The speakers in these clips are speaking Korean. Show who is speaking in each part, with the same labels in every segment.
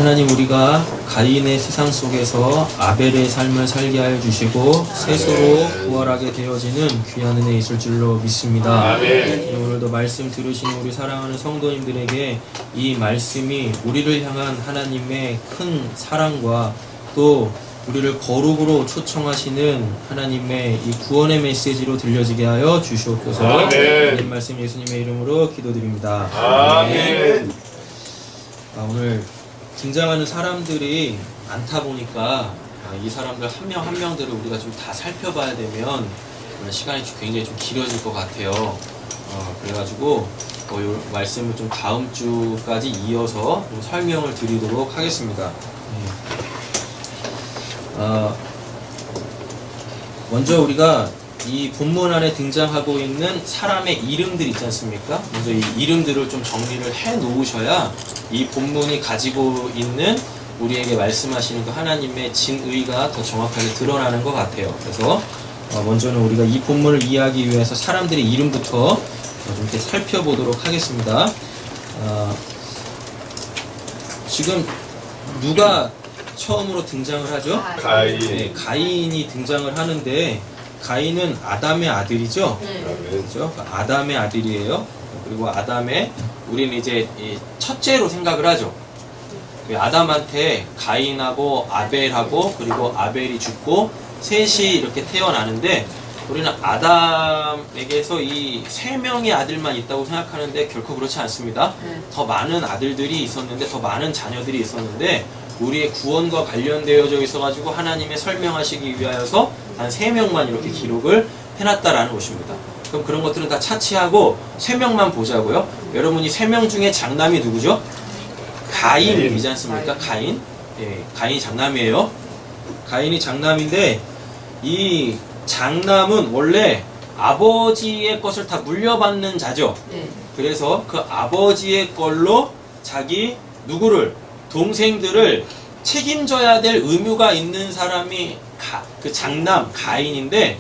Speaker 1: 하나님, 우리가 가인의 세상 속에서 아벨의 삶을 살게 하여 주시고 셋으로 부활하게 되어지는 귀한 은혜 있을 줄로 믿습니다. 오늘도 말씀 들으시는 우리 사랑하는 성도님들에게 이 말씀이 우리를 향한 하나님의 큰 사랑과 또 우리를 거룩으로 초청하시는 하나님의 이 구원의 메시지로 들려지게 하여 주시옵소서. 이 말씀 예수님의 이름으로 기도드립니다. 아멘. 오늘 등장하는 사람들이 많다 보니까 이 사람들 한 명 한 명들을 우리가 좀 다 살펴봐야 되면 시간이 굉장히 좀 길어질 것 같아요. 그래가지고 이 말씀을 좀 다음 주까지 이어서 좀 설명을 드리도록 하겠습니다. 먼저 우리가 이 본문 안에 등장하고 있는 사람의 이름들 있지 않습니까? 먼저 이 이름들을 좀 정리를 해 놓으셔야 이 본문이 가지고 있는 우리에게 말씀하시는 그 하나님의 진의가 더 정확하게 드러나는 것 같아요. 그래서 먼저는 우리가 이 본문을 이해하기 위해서 사람들의 이름부터 좀 이렇게 살펴보도록 하겠습니다. 지금 누가 처음으로 등장을 하죠?
Speaker 2: 가인.
Speaker 1: 네, 가인이 등장을 하는데 가인은 아담의 아들이죠? 그렇죠? 아담의 아들이에요. 그리고 아담의 우리는 이제 첫째로 생각을 하죠. 아담한테 가인하고 아벨하고 그리고 아벨이 죽고 셋이 이렇게 태어나는데 우리는 아담에게서 이 세 명의 아들만 있다고 생각하는데 결코 그렇지 않습니다. 더 많은 아들들이 있었는데 더 많은 자녀들이 있었는데 우리의 구원과 관련되어져 있어가지고 하나님의 설명하시기 위하여서 단 3명만 이렇게 기록을 해놨다라는 것입니다. 그럼 그런 것들은 다 차치하고 3명만 보자고요. 여러분이 3명 중에 장남이 누구죠? 가인이지 않습니까? 가인. 예, 가인이 장남이에요. 가인이 장남인데 이 장남은 원래 아버지의 것을 다 물려받는 자죠. 그래서 그 아버지의 걸로 자기 누구를 동생들을 책임져야 될 의무가 있는 사람이 그 장남 가인인데,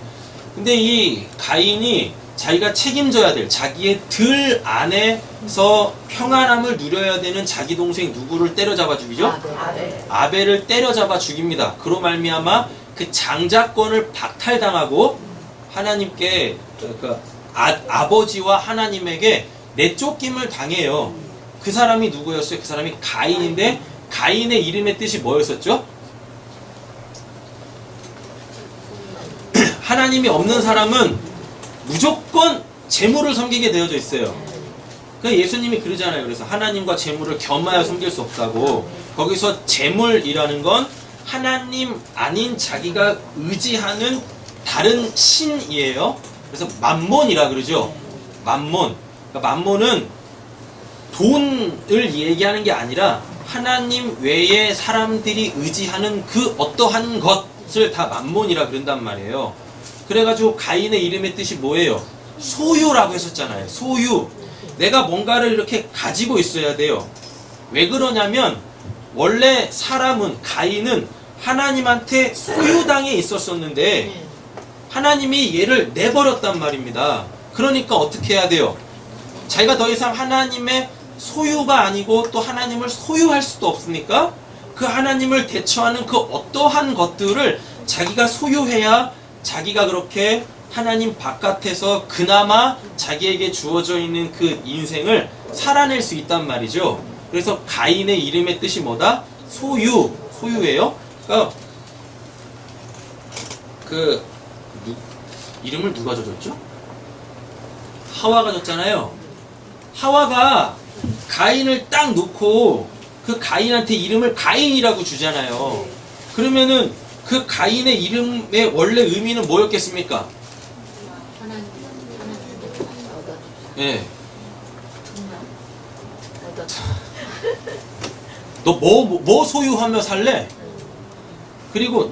Speaker 1: 근데 이 가인이 자기가 책임져야 될 자기의 들 안에서 평안함을 누려야 되는 자기 동생 누구를 때려잡아 죽이죠? 아벨을 때려잡아 죽입니다. 그로 말미암아 그 장자권을 박탈당하고 하나님께 그러니까 아버지와 하나님에게 내쫓김을 당해요. 그 사람이 누구였어요? 그 사람이 가인인데 가인의 이름의 뜻이 뭐였었죠? 하나님이 없는 사람은 무조건 재물을 섬기게 되어져 있어요. 그러니까 예수님이 그러잖아요. 그래서 하나님과 재물을 겸하여 섬길 수 없다고. 거기서 재물이라는 건 하나님 아닌 자기가 의지하는 다른 신이에요. 그래서 맘몬이라 그러죠. 맘몬. 그러니까 맘몬은 돈을 얘기하는 게 아니라 하나님 외에 사람들이 의지하는 그 어떠한 것을 다 맘몬이라 그런단 말이에요. 그래가지고 가인의 이름의 뜻이 뭐예요? 소유라고 했었잖아요. 소유. 내가 뭔가를 이렇게 가지고 있어야 돼요. 왜 그러냐면 원래 사람은 가인은 하나님한테 소유당해 있었었는데 하나님이 얘를 내버렸단 말입니다. 그러니까 어떻게 해야 돼요? 자기가 더 이상 하나님의 소유가 아니고 또 하나님을 소유할 수도 없으니까 그 하나님을 대처하는 그 어떠한 것들을 자기가 소유해야 자기가 그렇게 하나님 바깥에서 그나마 자기에게 주어져 있는 그 인생을 살아낼 수 있단 말이죠. 그래서 가인의 이름의 뜻이 뭐다? 소유, 소유예요. 그러니까 이름을 누가 줬죠? 하와가 줬잖아요. 하와가 가인을 딱 놓고 그 가인한테 이름을 가인이라고 주잖아요. 그러면은 그 가인의 이름의 원래 의미는 뭐였겠습니까? 예. 너 뭐 소유하며 살래? 그리고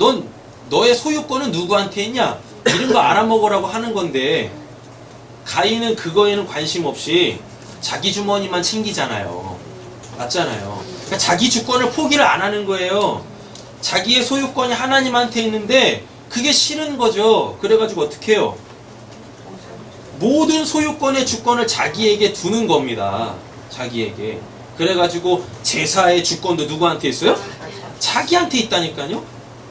Speaker 1: 너의 소유권은 누구한테 있냐? 이런 거 알아먹으라고 하는 건데 가인은 그거에는 관심 없이 자기 주머니만 챙기잖아요. 맞잖아요. 그러니까 자기 주권을 포기를 안 하는 거예요. 자기의 소유권이 하나님한테 있는데 그게 싫은 거죠. 그래가지고 어떻게 해요? 모든 소유권의 주권을 자기에게 두는 겁니다. 자기에게. 그래가지고 제사의 주권도 누구한테 있어요? 자기한테 있다니까요.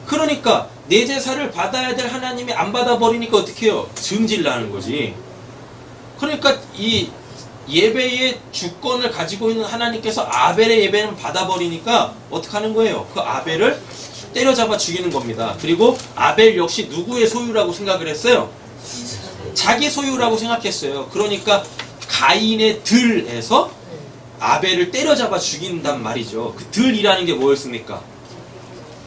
Speaker 1: 그러니까 내 제사를 받아야 될 하나님이 안 받아버리니까 어떻게 해요? 증질나는 거지. 그러니까 이 예배의 주권을 가지고 있는 하나님께서 아벨의 예배는 받아버리니까 어떻게 하는 거예요? 그 아벨을 때려잡아 죽이는 겁니다. 그리고 아벨 역시 누구의 소유라고 생각을 했어요? 자기 소유라고 생각했어요. 그러니까 가인의 들에서 아벨을 때려잡아 죽인단 말이죠. 그 들이라는 게 뭐였습니까?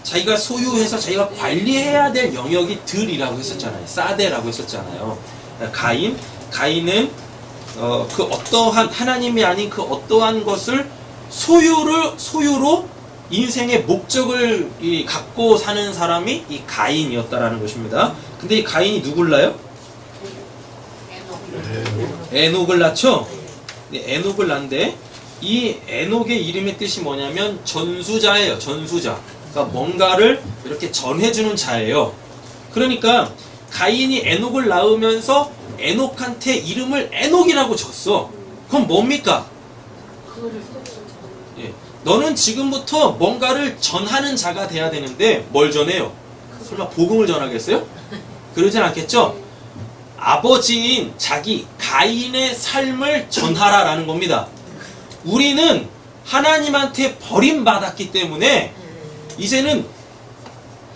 Speaker 1: 자기가 소유해서 자기가 관리해야 될 영역이 들이라고 했었잖아요. 사데라고 했었잖아요. 가인은 그 어떠한 하나님이 아닌 그 어떠한 것을 소유로 인생의 목적을 갖고 사는 사람이 이 가인이었다라는 것입니다. 근데 이 가인이 누굴 낳아요? 에녹을 낳죠? 에녹을 낳는데 이 에녹의 이름의 뜻이 뭐냐면 전수자예요. 전수자. 그러니까 뭔가를 이렇게 전해주는 자예요. 그러니까 가인이 에녹을 낳으면서 에녹한테 이름을 에녹이라고 줬어. 그럼 뭡니까? 예. 너는 지금부터 뭔가를 전하는 자가 돼야 되는데 뭘 전해요? 설마 복음을 전하겠어요? 그러진 않겠죠? 아버지인 자기 가인의 삶을 전하라라는 겁니다. 우리는 하나님한테 버림받았기 때문에 이제는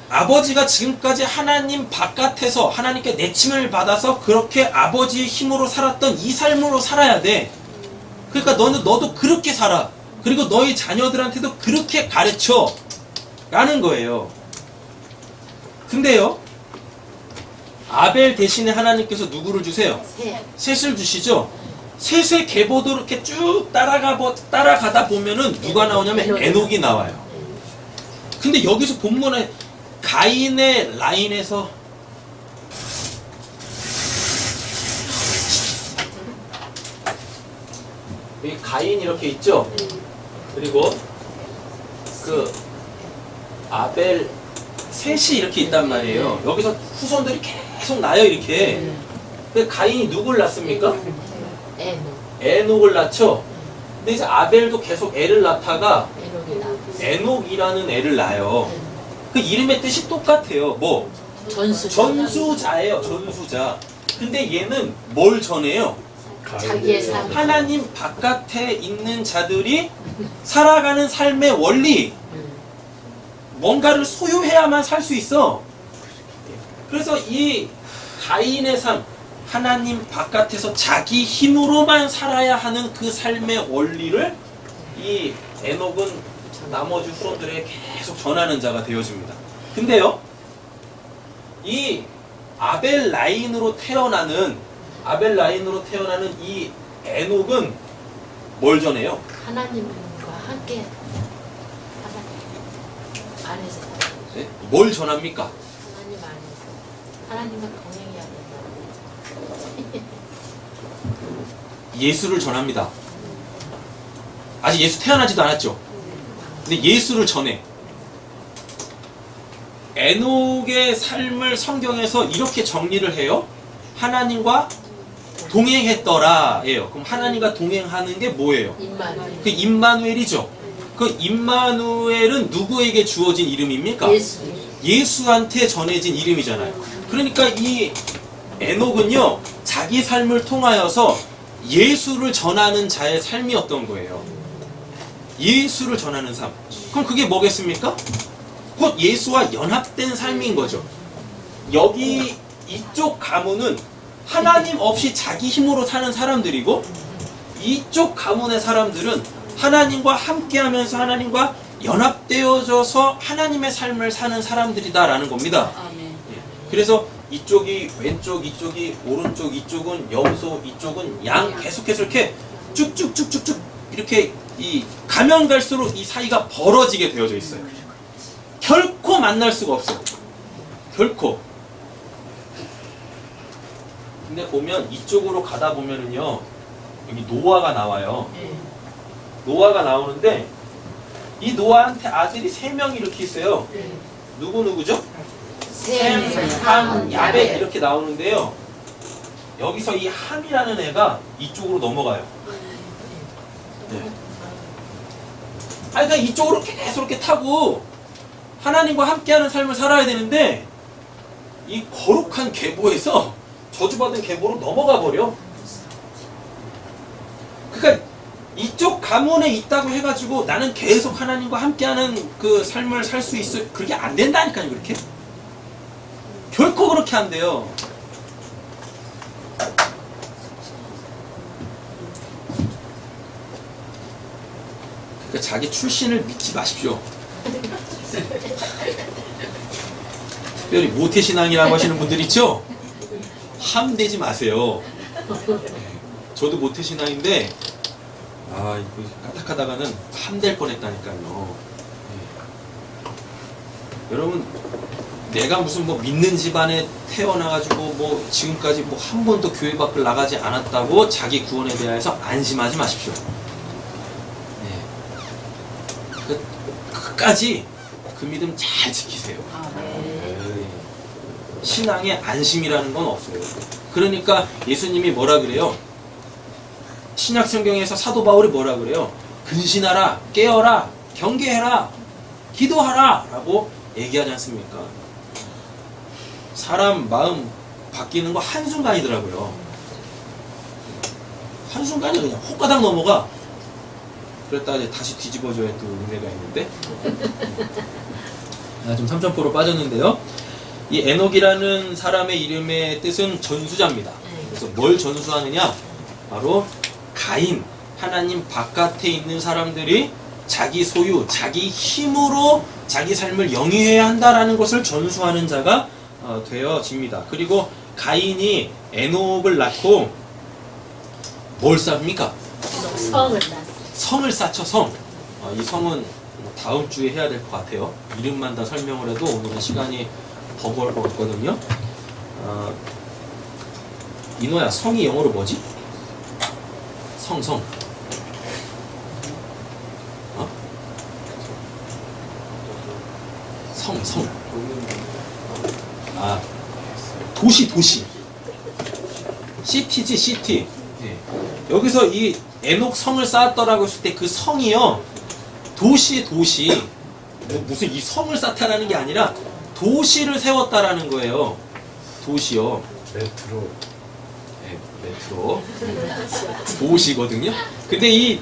Speaker 1: 아버지가 지금까지 하나님 바깥에서 하나님께 내침을 받아서 그렇게 아버지의 힘으로 살았던 이 삶으로 살아야 돼. 그러니까 너도 그렇게 살아. 그리고 너희 자녀들한테도 그렇게 가르쳐 라는 거예요. 근데요, 아벨 대신에 하나님께서 누구를 주세요? 셋을 주시죠. 셋의 계보도 이렇게 쭉 따라가다 보면은 누가 나오냐면 에녹이 나와요. 근데 여기서 본문에 가인의 라인에서 여기 가인 이렇게 있죠? 그리고 그 아벨 셋이 이렇게 있단 말이에요. 여기서 후손들이 계속 나요, 이렇게. 근데 가인이 누굴 낳습니까? 에녹을 낳죠? 근데 이제 아벨도 계속 애를 낳다가 에녹이라는 애를 낳아요. 그 이름의 뜻이 똑같아요. 뭐? 전수자예요. 전수자. 근데 얘는 뭘 전해요?
Speaker 2: 자기의 삶.
Speaker 1: 하나님 바깥에 있는 자들이 살아가는 삶의 원리. 뭔가를 소유해야만 살 수 있어. 그래서 이 가인의 삶, 하나님 바깥에서 자기 힘으로만 살아야 하는 그 삶의 원리를 이 에녹은 나머지 후손들에게 계속 전하는 자가 되어집니다. 근데요, 이 아벨 라인으로 태어나는 이 에녹은 뭘 전해요?
Speaker 2: 하나님과 함께 안에서
Speaker 1: 네? 뭘 전합니까?
Speaker 2: 하나님 안에서 하나님과 동행해야 된다.
Speaker 1: 예수를 전합니다. 아직 예수 태어나지도 않았죠. 근데 예수를 전해. 에녹의 삶을 성경에서 이렇게 정리를 해요. 하나님과 동행했더라예요. 그럼 하나님과 동행하는 게 뭐예요?
Speaker 2: 임마누엘.
Speaker 1: 그 임마누엘이죠. 그 임마누엘은 누구에게 주어진 이름입니까? 예수한테 전해진 이름이잖아요. 그러니까 이 에녹은요, 자기 삶을 통하여서 예수를 전하는 자의 삶이었던 거예요. 예수를 전하는 삶. 그럼 그게 뭐겠습니까? 곧 예수와 연합된 삶인 거죠. 여기 이쪽 가문은 하나님 없이 자기 힘으로 사는 사람들이고, 이쪽 가문의 사람들은 하나님과 함께하면서 하나님과 연합되어져서 하나님의 삶을 사는 사람들이다라는 겁니다. 그래서 이쪽이 왼쪽, 이쪽이 오른쪽, 이쪽은 염소, 이쪽은 양, 계속해서 이렇게 쭉쭉쭉쭉쭉 이렇게 이 가면 갈수록 이 사이가 벌어지게 되어져 있어요. 결코 만날 수가 없어요. 결코. 근데 보면 이쪽으로 가다 보면은요, 여기 노아가 나와요. 노아가 나오는데 이 노아한테 아들이 3명이 이렇게 있어요. 누구죠? 셈, 함, 야벳 이렇게 나오는데요. 여기서 이 함이라는 애가 이쪽으로 넘어가요. 네. 아니, 그러니까 이쪽으로 계속 이렇게 타고 하나님과 함께하는 삶을 살아야 되는데 이 거룩한 계보에서 저주받은 계보로 넘어가 버려. 그러니까 이쪽 가문에 있다고 해가지고 나는 계속 하나님과 함께하는 그 삶을 살 수 있어. 그게 안 된다니까요, 그렇게. 결코 그렇게 안 돼요. 그러니까 자기 출신을 믿지 마십시오. 특별히 모태신앙이라고 하시는 분들 있죠? 함되지 마세요. 저도 모태신앙인데 아, 이거 까딱하다가는 함될 뻔했다니까요. 여러분, 내가 무슨 뭐 믿는 집안에 태어나가지고 뭐 지금까지 뭐 한 번도 교회 밖을 나가지 않았다고 자기 구원에 대해서 안심하지 마십시오. 끝까지 그 믿음 잘 지키세요. 신앙에 안심이라는 건 없어요. 그러니까 예수님이 뭐라 그래요? 신약 성경에서 사도 바울이 뭐라 그래요? 근신하라, 깨어라, 경계해라, 기도하라 라고 얘기하지 않습니까? 사람 마음 바뀌는 거 한순간이더라고요. 한순간이 그냥 호가닥 넘어가. 그랬다가 이제 다시 뒤집어줘야 또 은혜가 있는데. 좀 3점포로 빠졌는데요. 이 에녹이라는 사람의 이름의 뜻은 전수자입니다. 그래서 뭘 전수하느냐? 바로 가인, 하나님 바깥에 있는 사람들이 자기 소유, 자기 힘으로 자기 삶을 영위해야 한다라는 것을 전수하는 자가 되어집니다. 그리고 가인이 에녹을 낳고 뭘 쌓습니까?
Speaker 2: 성을 낳았어.
Speaker 1: 성을 쌓죠, 성. 이 성은 다음 주에 해야 될 것 같아요. 이름만 다 설명을 해도 오늘은 시간이 더 걸거든요. 이노야, 성이 영어로 뭐지? 성. 성. 아, 도시. 시티지, 시티. 네. 여기서 이 에녹 성을 쌓았더라고 했을 때 그 성이요, 도시. 무슨 이 성을 쌓다라는 게 아니라 도시를 세웠다라는 거예요. 도시요.
Speaker 3: 메트로.
Speaker 1: 네, 메트로. 도시거든요. 근데 이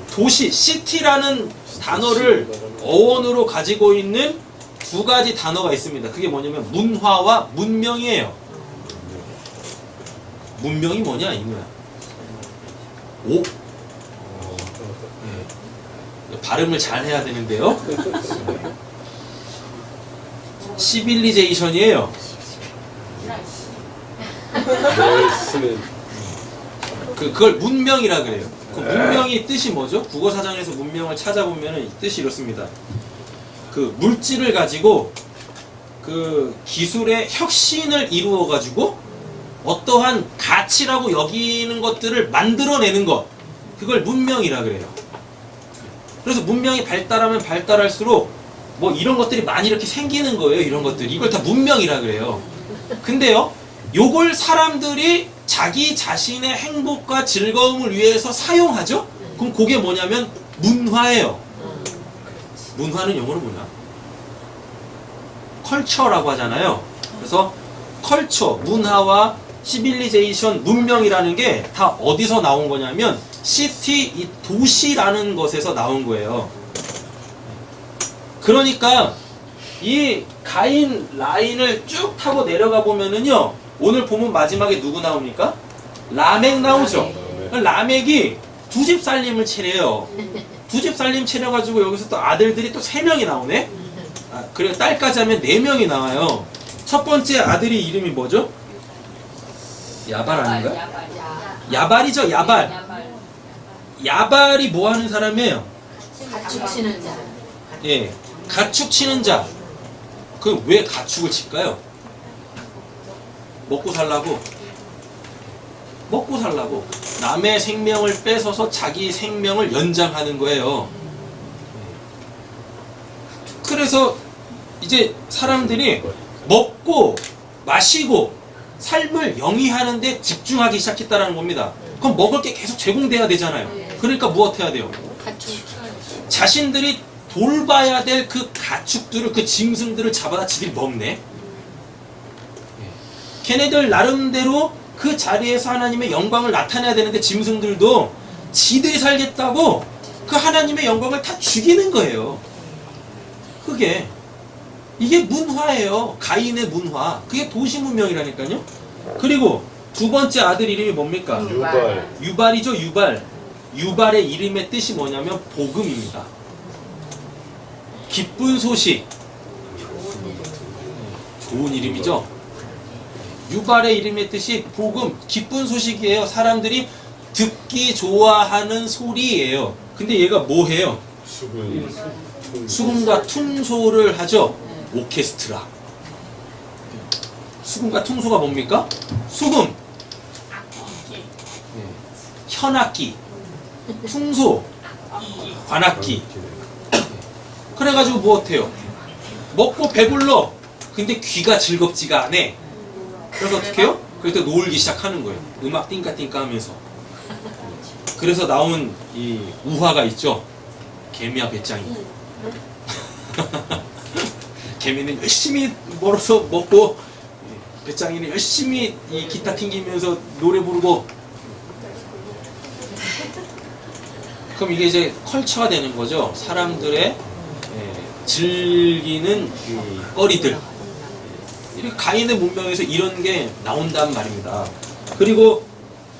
Speaker 1: 도시, 시티라는 단어를 어원으로 가지고 있는 두 가지 단어가 있습니다. 그게 뭐냐면 문화와 문명이에요. 문명이 뭐냐, 이거야. 오? 네. 발음을 잘 해야 되는데요. 시빌리제이션이에요. 그걸 문명이라 그래요. 그 문명이 뜻이 뭐죠? 국어사전에서 문명을 찾아보면 이 뜻이 이렇습니다. 그 물질을 가지고 그 기술의 혁신을 이루어 가지고 어떠한 가치라고 여기는 것들을 만들어내는 것, 그걸 문명이라 그래요. 그래서 문명이 발달하면 발달할수록 뭐 이런 것들이 많이 이렇게 생기는 거예요. 이런 것들, 이걸 다 문명이라 그래요. 근데요, 요걸 사람들이 자기 자신의 행복과 즐거움을 위해서 사용하죠? 그럼 그게 뭐냐면 문화예요. 문화는 영어로 뭐냐? 컬처라고 하잖아요. 그래서 컬처, 문화와 시빌리제이션, 문명이라는 게 다 어디서 나온 거냐면 시티, 이 도시라는 것에서 나온 거예요. 그러니까 이 가인 라인을 쭉 타고 내려가 보면은요, 오늘 보면 마지막에 누구 나옵니까? 라멕 나오죠. 라멕이 두 집 살림을 차려요. 두 집 살림 차려가지고 여기서 또 아들들이 또 3명이 나오네. 그리고 딸까지 하면 4명이 나와요. 첫 번째 아들이 이름이 뭐죠? 야발 아닌가요? 야발이죠, 야발. 야발이 뭐 하는 사람이에요?
Speaker 2: 가축 치는 자.
Speaker 1: 예, 가축 치는 자. 그 왜 가축을 칠까요? 먹고 살라고. 남의 생명을 뺏어서 자기 생명을 연장하는 거예요. 그래서 이제 사람들이 먹고 마시고 삶을 영위하는 데 집중하기 시작했다는 겁니다. 그럼 먹을 게 계속 제공돼야 되잖아요. 그러니까 무엇 해야 돼요?
Speaker 2: 가축.
Speaker 1: 자신들이 돌봐야 될 그 가축들을, 그 짐승들을 잡아다 지들이 먹네. 걔네들 나름대로 그 자리에서 하나님의 영광을 나타내야 되는데 짐승들도 지들이 살겠다고 그 하나님의 영광을 다 죽이는 거예요. 이게 문화예요. 가인의 문화. 그게 도시 문명이라니까요. 그리고 두 번째 아들 이름이 뭡니까?
Speaker 3: 유발.
Speaker 1: 유발이죠. 유발의 이름의 뜻이 뭐냐면 복음입니다. 기쁜 소식. 좋은 이름이죠. 유발의 이름의 뜻이 복음, 기쁜 소식이에요. 사람들이 듣기 좋아하는 소리예요. 근데 얘가 뭐 해요? 수금과 퉁소를 하죠. 오케스트라. 수금과 퉁소가 뭡니까? 수금, 현악기, 퉁소, 관악기. 그래가지고 뭐 어때요? 먹고 배불러. 근데 귀가 즐겁지가 않아. 그래서 어떻게 해요? 그때 놀기 시작하는 거예요. 음악 띵까띵까 하면서. 그래서 나온 이 우화가 있죠. 개미와 배짱이. 개미는 열심히 멀어서 먹고 배짱이는 열심히 이 기타 튕기면서 노래 부르고. 그럼 이게 이제 컬처가 되는 거죠. 사람들의 즐기는 이 거리들. 이렇게 가인의 문명에서 이런 게 나온단 말입니다. 그리고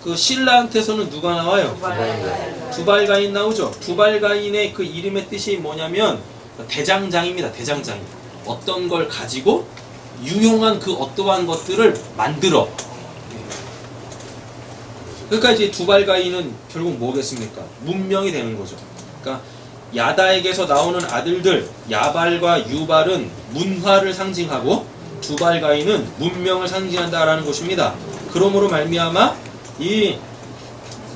Speaker 1: 그 신라한테서는 누가 나와요? 두발가인 나오죠. 두발가인의 그 이름의 뜻이 뭐냐면 대장장입니다. 대장장이. 어떤 걸 가지고 유용한 그 어떠한 것들을 만들어. 그러니까 이제 두발가인은 결국 뭐겠습니까? 문명이 되는 거죠. 그러니까 야다에게서 나오는 아들들 야발과 유발은 문화를 상징하고 두발가인은 문명을 상징한다라는 것입니다. 그러므로 말미암아 이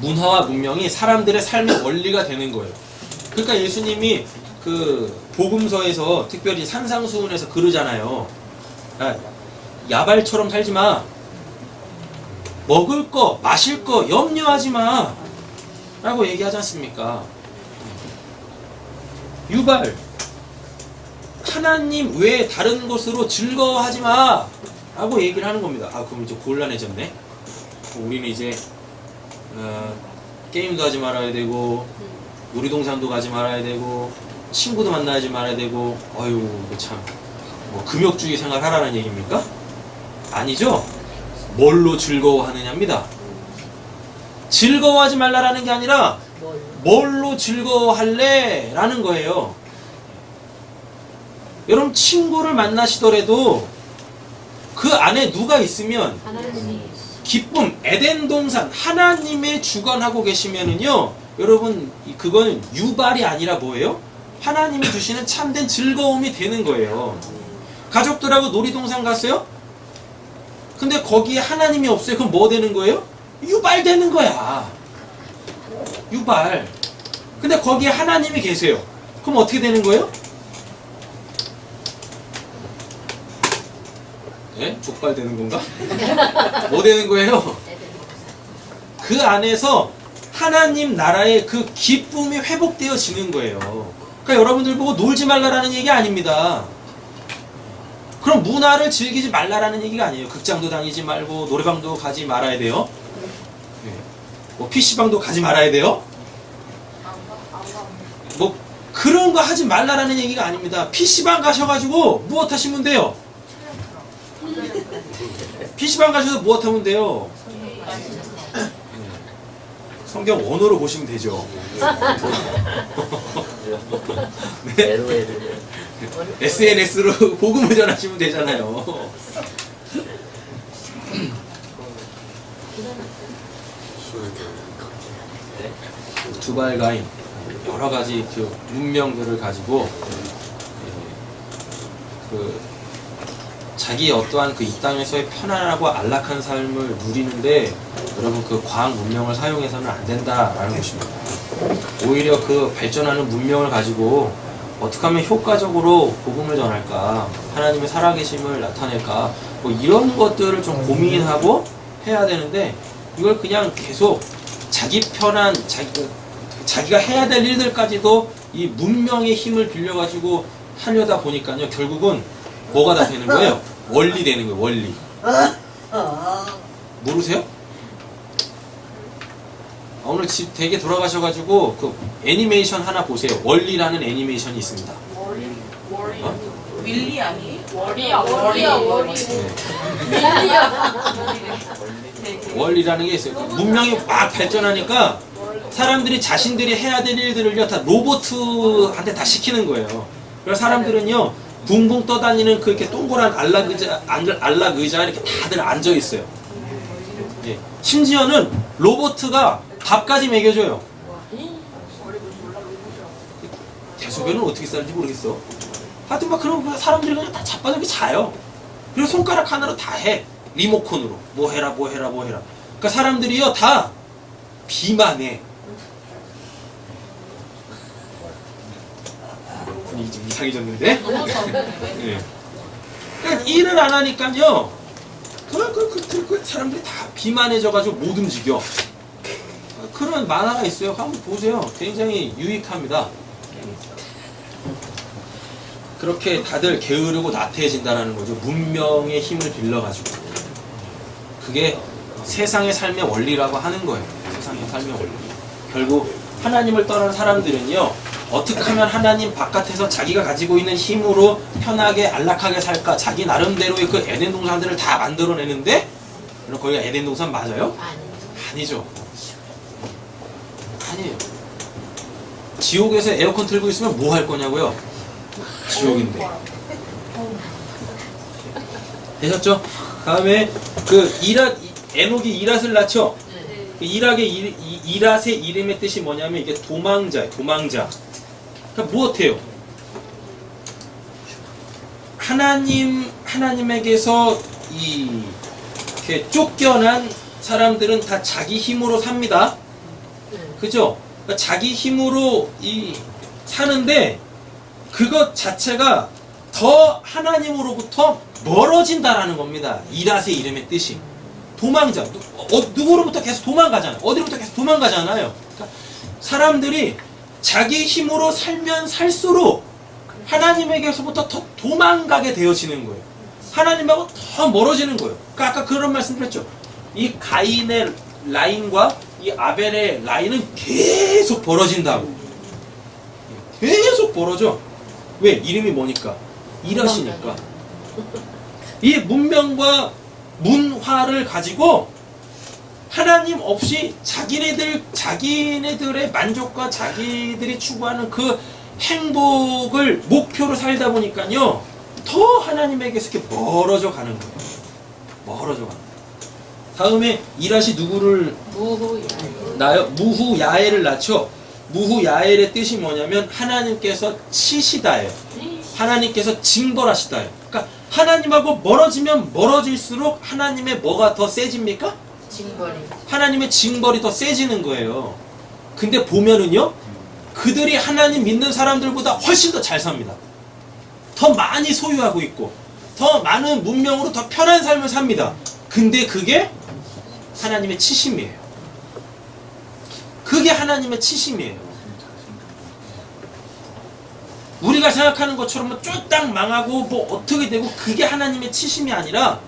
Speaker 1: 문화와 문명이 사람들의 삶의 원리가 되는 거예요. 그러니까 예수님이 그 복음서에서 특별히 산상수훈에서 그러잖아요. 야발처럼 살지 마. 먹을 거, 마실 거 염려하지 마. 라고 얘기하지 않습니까? 유발. 하나님 외에 다른 것으로 즐거워하지 마. 라고 얘기를 하는 겁니다. 그럼 이제 곤란해졌네. 우리는 이제 게임도 하지 말아야 되고 놀이동산도 가지 말아야 되고 친구도 만나지 말아야 되고 참 뭐 금욕주의 생활하라는 얘기입니까? 아니죠. 뭘로 즐거워하느냐입니다. 즐거워하지 말라라는 게 아니라 뭘로 즐거워할래? 라는 거예요. 여러분 친구를 만나시더라도 그 안에 누가 있으면 기쁨, 에덴 동산, 하나님의 주관하고 계시면은요, 여러분 그거는 유발이 아니라 뭐예요? 하나님이 주시는 참된 즐거움이 되는 거예요. 가족들하고 놀이동산 갔어요? 근데 거기에 하나님이 없어요. 그럼 뭐 되는 거예요? 유발 되는 거야. 유발. 근데 거기에 하나님이 계세요. 그럼 어떻게 되는 거예요? 네? 족발 되는 건가? 뭐 되는 거예요? 그 안에서 하나님 나라의 그 기쁨이 회복되어지는 거예요. 그러니까 여러분들 보고 놀지 말라라는 얘기 아닙니다. 그럼 문화를 즐기지 말라라는 얘기가 아니에요. 극장도 다니지 말고 노래방도 가지 말아야 돼요. 뭐 PC방도 가지 말아야 돼요. 뭐 그런 거 하지 말라라는 얘기가 아닙니다. PC방 가셔가지고 무엇 하시면 돼요? PC방 가셔서 무엇 하면 돼요? 성경 원어로 보시면 되죠. 네? SNS로 복음을 전하시면 되잖아요. 두발가인 여러 가지 그 문명들을 가지고 그 자기 어떠한 그 이 땅에서의 편안하고 안락한 삶을 누리는데 여러분 그 과학 문명을 사용해서는 안 된다라는 것입니다. 오히려 그 발전하는 문명을 가지고 어떻게 하면 효과적으로 복음을 전할까, 하나님의 살아계심을 나타낼까, 뭐 이런 것들을 좀 고민하고 해야 되는데 이걸 그냥 계속 자기 편한 자기가 해야 될 일들까지도 이 문명의 힘을 빌려가지고 하려다 보니까요, 결국은 뭐가 다 되는 거예요? 원리 되는 거예요, 원리. 모르세요? 오늘 집 되게 돌아가셔가지고 그 애니메이션 하나 보세요. 월리라는 애니메이션이 있습니다.
Speaker 3: 윌리 아니?
Speaker 2: 월이야.
Speaker 1: 네. 월리라는 게 있어요. 문명이 막 발전하니까 사람들이 자신들이 해야 될 일들을요 다 로봇한테 다 시키는 거예요. 그래서 사람들은요 붕붕 떠다니는 그렇게 동그란 안락 의자에 이렇게 다들 앉아 있어요. 예. 심지어는 로봇가 밥까지 먹여줘요. 대소변은 어떻게 싸는지 모르겠어. 하여튼 막 그런 사람들이 그냥 다 자빠져서 자요. 그리고 손가락 하나로 다 해. 리모컨으로. 뭐 해라. 그러니까 사람들이요 다 비만해. 분위기 좀 이상해졌는데? 네. 그러니까 일을 안 하니까요. 그 사람들이 다 비만해져가지고 못 움직여. 그런 만화가 있어요. 한번 보세요. 굉장히 유익합니다. 그렇게 다들 게으르고 나태해진다는 거죠. 문명의 힘을 빌려가지고. 그게 세상의 삶의 원리라고 하는 거예요. 세상의 삶의 원리. 결국 하나님을 떠난 사람들은요. 어떻게 하면 하나님 바깥에서 자기가 가지고 있는 힘으로 편하게 안락하게 살까. 자기 나름대로의 그 에덴 동산들을 다 만들어내는데 그럼 거기가 에덴 동산 맞아요? 아니죠. 아니에요. 지옥에서 에어컨 틀고 있으면 뭐 할 거냐고요? 지옥인데. 되셨죠? 다음에 그 에녹이 이랏을 낳죠? 그 이랏의 이름의 뜻이 뭐냐면 이게 도망자예요. 도망자. 그러니까 무엇해요? 하나님에게서 이렇게 쫓겨난 사람들은 다 자기 힘으로 삽니다. 그죠? 그러니까 자기 힘으로 사는데 그것 자체가 더 하나님으로부터 멀어진다라는 겁니다. 이랏의 이름의 뜻이. 도망자. 누구로부터 계속 도망가잖아요. 어디로부터 계속 도망가잖아요. 그러니까 사람들이 자기 힘으로 살면 살수록 하나님에게서부터 더 도망가게 되어지는 거예요. 하나님하고 더 멀어지는 거예요. 그러니까 아까 그런 말씀 드렸죠. 이 가인의 라인과 이 아벨의 라인은 계속 벌어진다고. 계속 벌어져. 왜? 이름이 뭐니까? 이럿이니까. 이 문명과 문화를 가지고 하나님 없이 자기네들의 만족과 자기들이 추구하는 그 행복을 목표로 살다 보니까요 더 하나님에게서 이렇게 멀어져 가는 거예요. 멀어져 가는 거예요. 다음에 이랏이 누구를 낳아요? 무후야엘을 낳죠. 무후야엘의 뜻이 뭐냐면 하나님께서 치시다예요. 하나님께서 징벌하시다예요. 그러니까 하나님하고 멀어지면 멀어질수록 하나님의 뭐가 더 세집니까?
Speaker 2: 징벌이.
Speaker 1: 하나님의 징벌이 더 세지는 거예요. 근데 보면은요 그들이 하나님 믿는 사람들보다 훨씬 더 잘 삽니다. 더 많이 소유하고 있고 더 많은 문명으로 더 편한 삶을 삽니다. 근데 그게 하나님의 치심이에요. 그게 하나님의 치심이에요. 우리가 생각하는 것처럼 뭐 쫄딱 망하고 뭐 어떻게 되고 그게 하나님의 치심이 아니라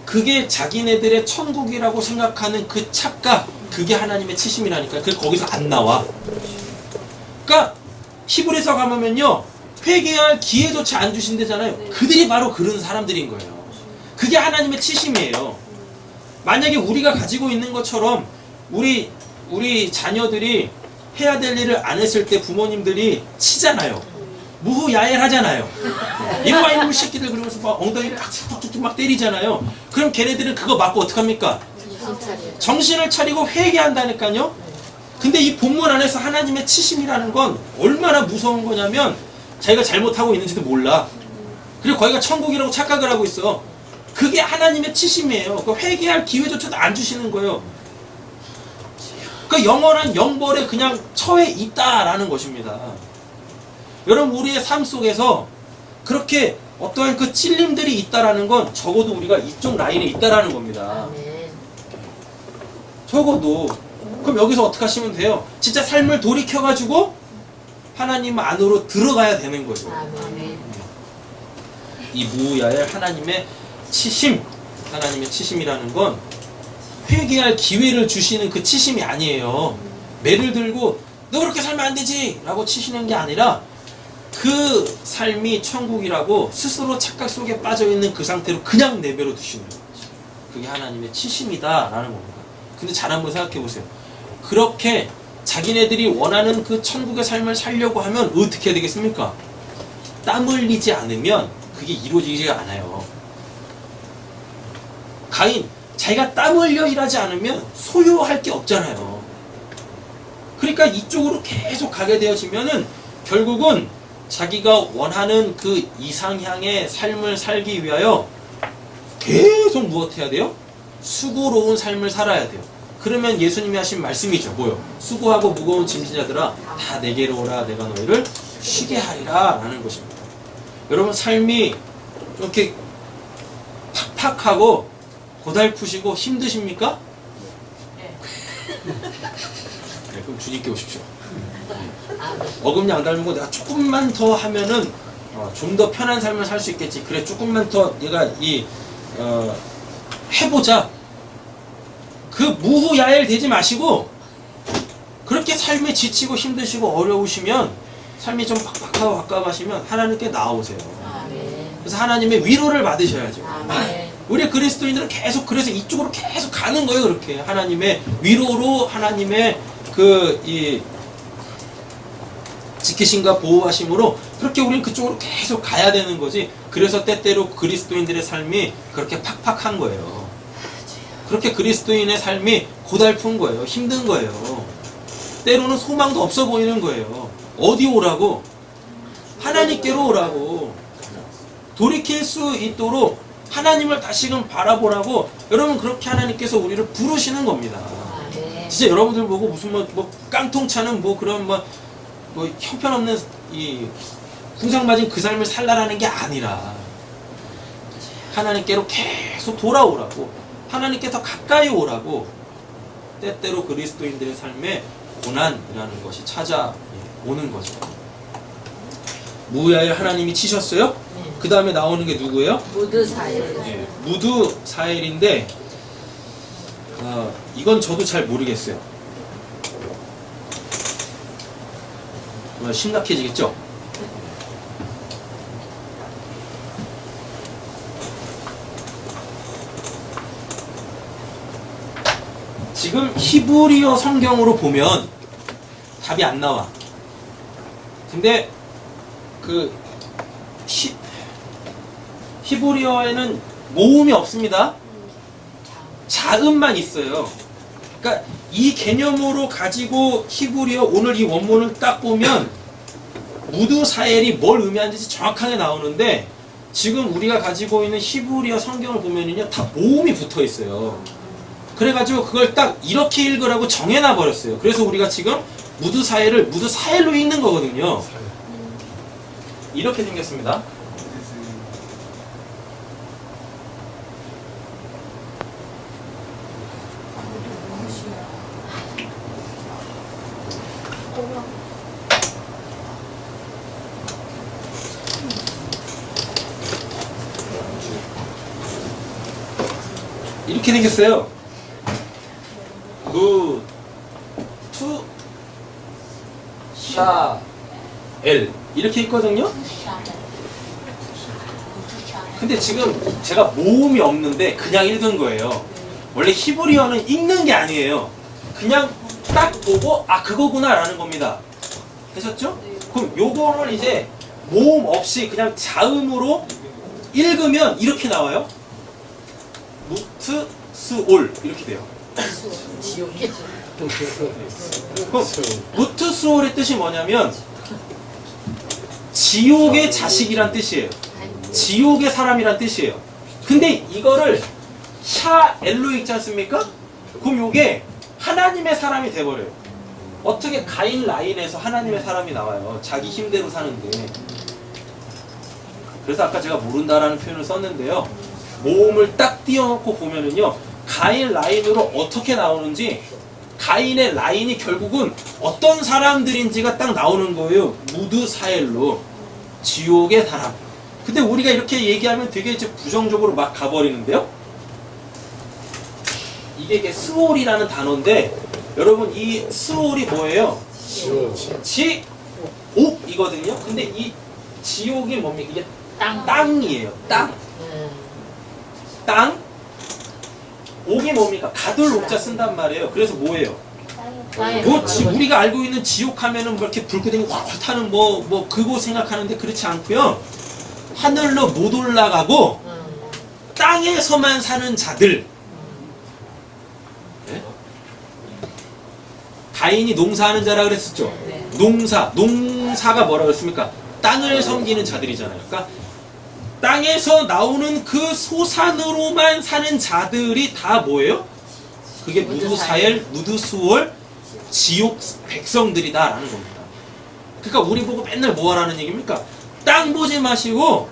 Speaker 1: 그게 자기네들의 천국이라고 생각하는 그 착각, 그게 하나님의 치심이라니까. 그게 거기서 안 나와. 그러니까 히브리서 가보면요 회개할 기회조차 안 주신대잖아요. 그들이 바로 그런 사람들인 거예요. 그게 하나님의 치심이에요. 만약에 우리가 가지고 있는 것처럼 우리 자녀들이 해야 될 일을 안 했을 때 부모님들이 치잖아요. 무후야엘 하잖아요. 이놈아 이놈의 새끼들 그러면서 막 엉덩이를 툭툭툭 막 때리잖아요. 그럼 걔네들은 그거 맞고 어떡합니까? 정신을 차리고 회개한다니까요. 근데 이 본문 안에서 하나님의 치심이라는 건 얼마나 무서운 거냐면 자기가 잘못하고 있는지도 몰라. 그리고 거기가 천국이라고 착각을 하고 있어. 그게 하나님의 치심이에요. 그 회개할 기회조차도 안 주시는 거예요. 그 영원한 영벌에 그냥 처해 있다라는 것입니다. 여러분 우리의 삶 속에서 그렇게 어떠한 그 찔림들이 있다라는 건 적어도 우리가 이쪽 라인에 있다라는 겁니다. 적어도. 그럼 여기서 어떻게 하시면 돼요? 진짜 삶을 돌이켜가지고 하나님 안으로 들어가야 되는 거죠.
Speaker 2: 아멘.
Speaker 1: 이 무야엘 하나님의 치심, 하나님의 치심이라는 건 회개할 기회를 주시는 그 치심이 아니에요. 매를 들고 너 그렇게 살면 안 되지 라고 치시는 게 아니라 그 삶이 천국이라고 스스로 착각 속에 빠져있는 그 상태로 그냥 내버려 두시는 거죠. 그게 하나님의 치심이다 라는 겁니다. 근데 잘 한번 생각해 보세요. 그렇게 자기네들이 원하는 그 천국의 삶을 살려고 하면 어떻게 해야 되겠습니까? 땀 흘리지 않으면 그게 이루어지지가 않아요. 가인, 자기가 땀 흘려 일하지 않으면 소유할 게 없잖아요. 그러니까 이쪽으로 계속 가게 되어지면은 결국은 자기가 원하는 그 이상향의 삶을 살기 위하여 계속 무엇 해야 돼요? 수고로운 삶을 살아야 돼요. 그러면 예수님이 하신 말씀이죠. 뭐요? 수고하고 무거운 짐진 자들아 다 내게로 오라 내가 너희를 쉬게 하리라 라는 것입니다. 여러분 삶이 좀 이렇게 팍팍하고 고달프시고 힘드십니까?
Speaker 2: 네.
Speaker 1: 네, 그럼 주님께 오십시오.
Speaker 2: 아멘.
Speaker 1: 어금니 안 닮은 거 내가 조금만 더 하면은 좀 더 편한 삶을 살 수 있겠지. 그래 조금만 더 내가 해보자. 그 무후야엘 되지 마시고 그렇게 삶에 지치고 힘드시고 어려우시면 삶이 좀 팍팍하고 가까워하시면 하나님께 나아오세요.
Speaker 2: 아멘.
Speaker 1: 그래서 하나님의 위로를 받으셔야죠.
Speaker 2: 아멘.
Speaker 1: 우리 그리스도인들은 계속 그래서 이쪽으로 계속 가는 거예요. 그렇게 하나님의 위로로 하나님의 이 지키심과 보호하심으로 그렇게 우리는 그쪽으로 계속 가야 되는 거지. 그래서 때때로 그리스도인들의 삶이 그렇게 팍팍한 거예요. 그렇게 그리스도인의 삶이 고달픈 거예요. 힘든 거예요. 때로는 소망도 없어 보이는 거예요. 어디 오라고? 하나님께로 오라고. 돌이킬 수 있도록 하나님을 다시금 바라보라고 여러분 그렇게 하나님께서 우리를 부르시는 겁니다.
Speaker 2: 아멘.
Speaker 1: 진짜 여러분들 보고 무슨 뭐 깡통차는 뭐 그런 뭐 형편없는 이 풍상 맞은 그 삶을 살라라는 게 아니라 하나님께로 계속 돌아오라고 하나님께 더 가까이 오라고 때때로 그리스도인들의 삶에 고난이라는 것이 찾아오는 거죠. 무야엘 하나님이 치셨어요?
Speaker 2: 네.
Speaker 1: 그 다음에 나오는 게 누구예요?
Speaker 2: 무드사엘.
Speaker 1: 예, 무드사엘인데 이건 저도 잘 모르겠어요. 심각해지겠죠? 지금 히브리어 성경으로 보면 답이 안 나와. 근데 그 히브리어에는 모음이 없습니다. 자음만 있어요. 그러니까 이 개념으로 가지고 히브리어 오늘 이 원문을 딱 보면 무드사엘이 뭘 의미하는지 정확하게 나오는데 지금 우리가 가지고 있는 히브리어 성경을 보면은요 다 모음이 붙어 있어요. 그래가지고 그걸 딱 이렇게 읽으라고 정해놔 버렸어요. 그래서 우리가 지금 무드사엘을 무드사엘로 읽는 거거든요. 이렇게 생겼습니다. 이렇게 생겼어요. 무투샤엘 이렇게 있거든요. 근데 지금 제가 모음이 없는데 그냥 읽은 거예요. 원래 히브리어는 읽는 게 아니에요. 그냥 딱 보고 아 그거구나 라는 겁니다. 되셨죠? 그럼 요거를 이제 모음 없이 그냥 자음으로 읽으면 이렇게 나와요. 무트스올 이렇게 돼요.
Speaker 2: 지옥이죠.
Speaker 1: 그럼 무트스올의 뜻이 뭐냐면 지옥의 자식이란 뜻이에요. 지옥의 사람이란 뜻이에요. 근데 이거를 샤엘로 읽지 않습니까? 그럼 요게 하나님의 사람이 돼버려요. 어떻게 가인 라인에서 하나님의 사람이 나와요. 자기 힘대로 사는데. 그래서 아까 제가 모른다라는 표현을 썼는데요. 모음을 딱 띄워놓고 보면은요. 가인 라인으로 어떻게 나오는지 가인의 라인이 결국은 어떤 사람들인지가 딱 나오는 거예요. 무드사엘로. 지옥의 사람. 근데 우리가 이렇게 얘기하면 되게 이제 부정적으로 막 가버리는데요. 이게 스올이라는 단어인데 여러분 이 스올이 뭐예요? 지옥이거든요. 근데 이 지옥이 뭡니까? 이게 땅이에요. 땅. 땅. 옥이 뭡니까? 가둘 옥자 쓴단 말이에요. 그래서 뭐예요? 뭐 우리가 알고 있는 지옥 하면은 뭐 이렇게 불구덩이 확 타는 뭐 그거 생각하는데 그렇지 않고요. 하늘로 못 올라가고 땅에서만 사는 자들. 네? 가인이 농사하는 자라 그랬었죠.
Speaker 2: 네.
Speaker 1: 농사가 뭐라 그랬습니까? 땅을 섬기는 자들이잖아요. 그러니까 땅에서 나오는 그 소산으로만 사는 자들이 다 뭐예요? 그게 무드사엘, 무드수올, 지옥 백성들이다라는 겁니다. 그러니까 우리 보고 맨날 뭐 하라는 얘기입니까? 땅 보지 마시고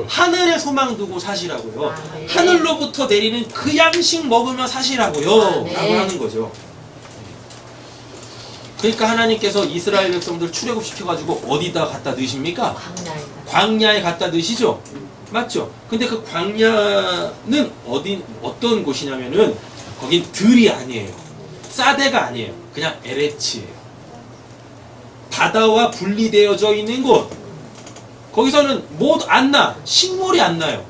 Speaker 1: 하늘에 소망 두고 사시라고요.
Speaker 2: 아, 네.
Speaker 1: 하늘로부터 내리는 그 양식 먹으며 사시라고요.
Speaker 2: 아, 네.
Speaker 1: 라고 하는 거죠. 그러니까 하나님께서 이스라엘 백성들 출애굽시켜가지고 어디다 갖다 넣으십니까? 광야에 갖다 넣으시죠? 맞죠? 근데 그 광야는 어떤 곳이냐면은 거긴 들이 아니에요. 사대가 아니에요. 그냥 에레치예요. 바다와 분리되어져 있는 곳. 거기서는 뭐 안 나. 식물이 안 나요.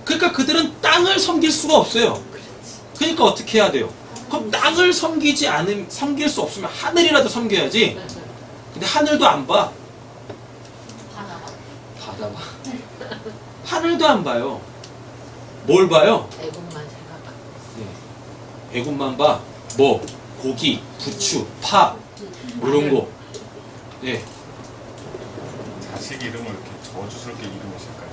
Speaker 1: 그러니까 그들은 땅을 섬길 수가 없어요. 그러니까 어떻게 해야 돼요? 그럼 땅을 섬길 수 없으면 하늘이라도 섬겨야지. 근데 하늘도 안 봐. 바다 봐. 하늘도 안 봐요. 뭘 봐요?
Speaker 2: 애국만 생각하고.
Speaker 1: 네. 애국만 봐. 뭐 고기, 부추, 파 이런 거. 네.
Speaker 3: 자식 이름을 이렇게 저주스럽게 이름이실까요?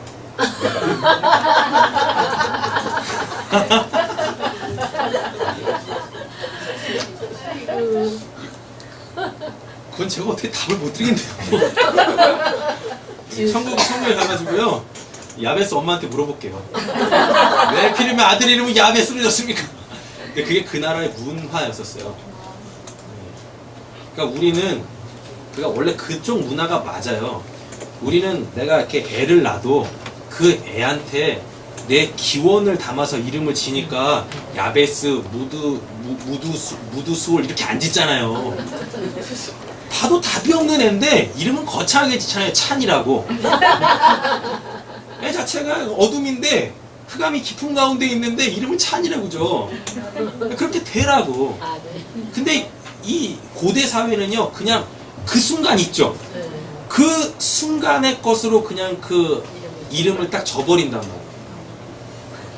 Speaker 1: 그건 제가 어떻게 답을 못 드리겠네요. 성경에 가가지고요. 야베스 엄마한테 물어볼게요. 왜 필이면 아들 이름을 야베스로 줬습니까? 근데 그게 그 나라의 문화였었어요. 그러니까 우리는 원래 그쪽 문화가 맞아요. 우리는 내가 이렇게 애를 낳아도 그 애한테 내 기원을 담아서 이름을 지니까 야베스, 무드수올 이렇게 안 짓잖아요. 봐도 답이 없는 애인데 이름은 거창하게 짓잖아요. 찬이라고. 애 자체가 어둠인데 흑암이 깊은 가운데 있는데 이름은 찬이라고 죠. 그렇게 되라고.
Speaker 2: 아, 네.
Speaker 1: 근데 이 고대 사회는요, 그냥 그 순간 있죠.
Speaker 2: 네.
Speaker 1: 그 순간의 것으로 그냥 그 이름을 딱 줘버린단 말이에요.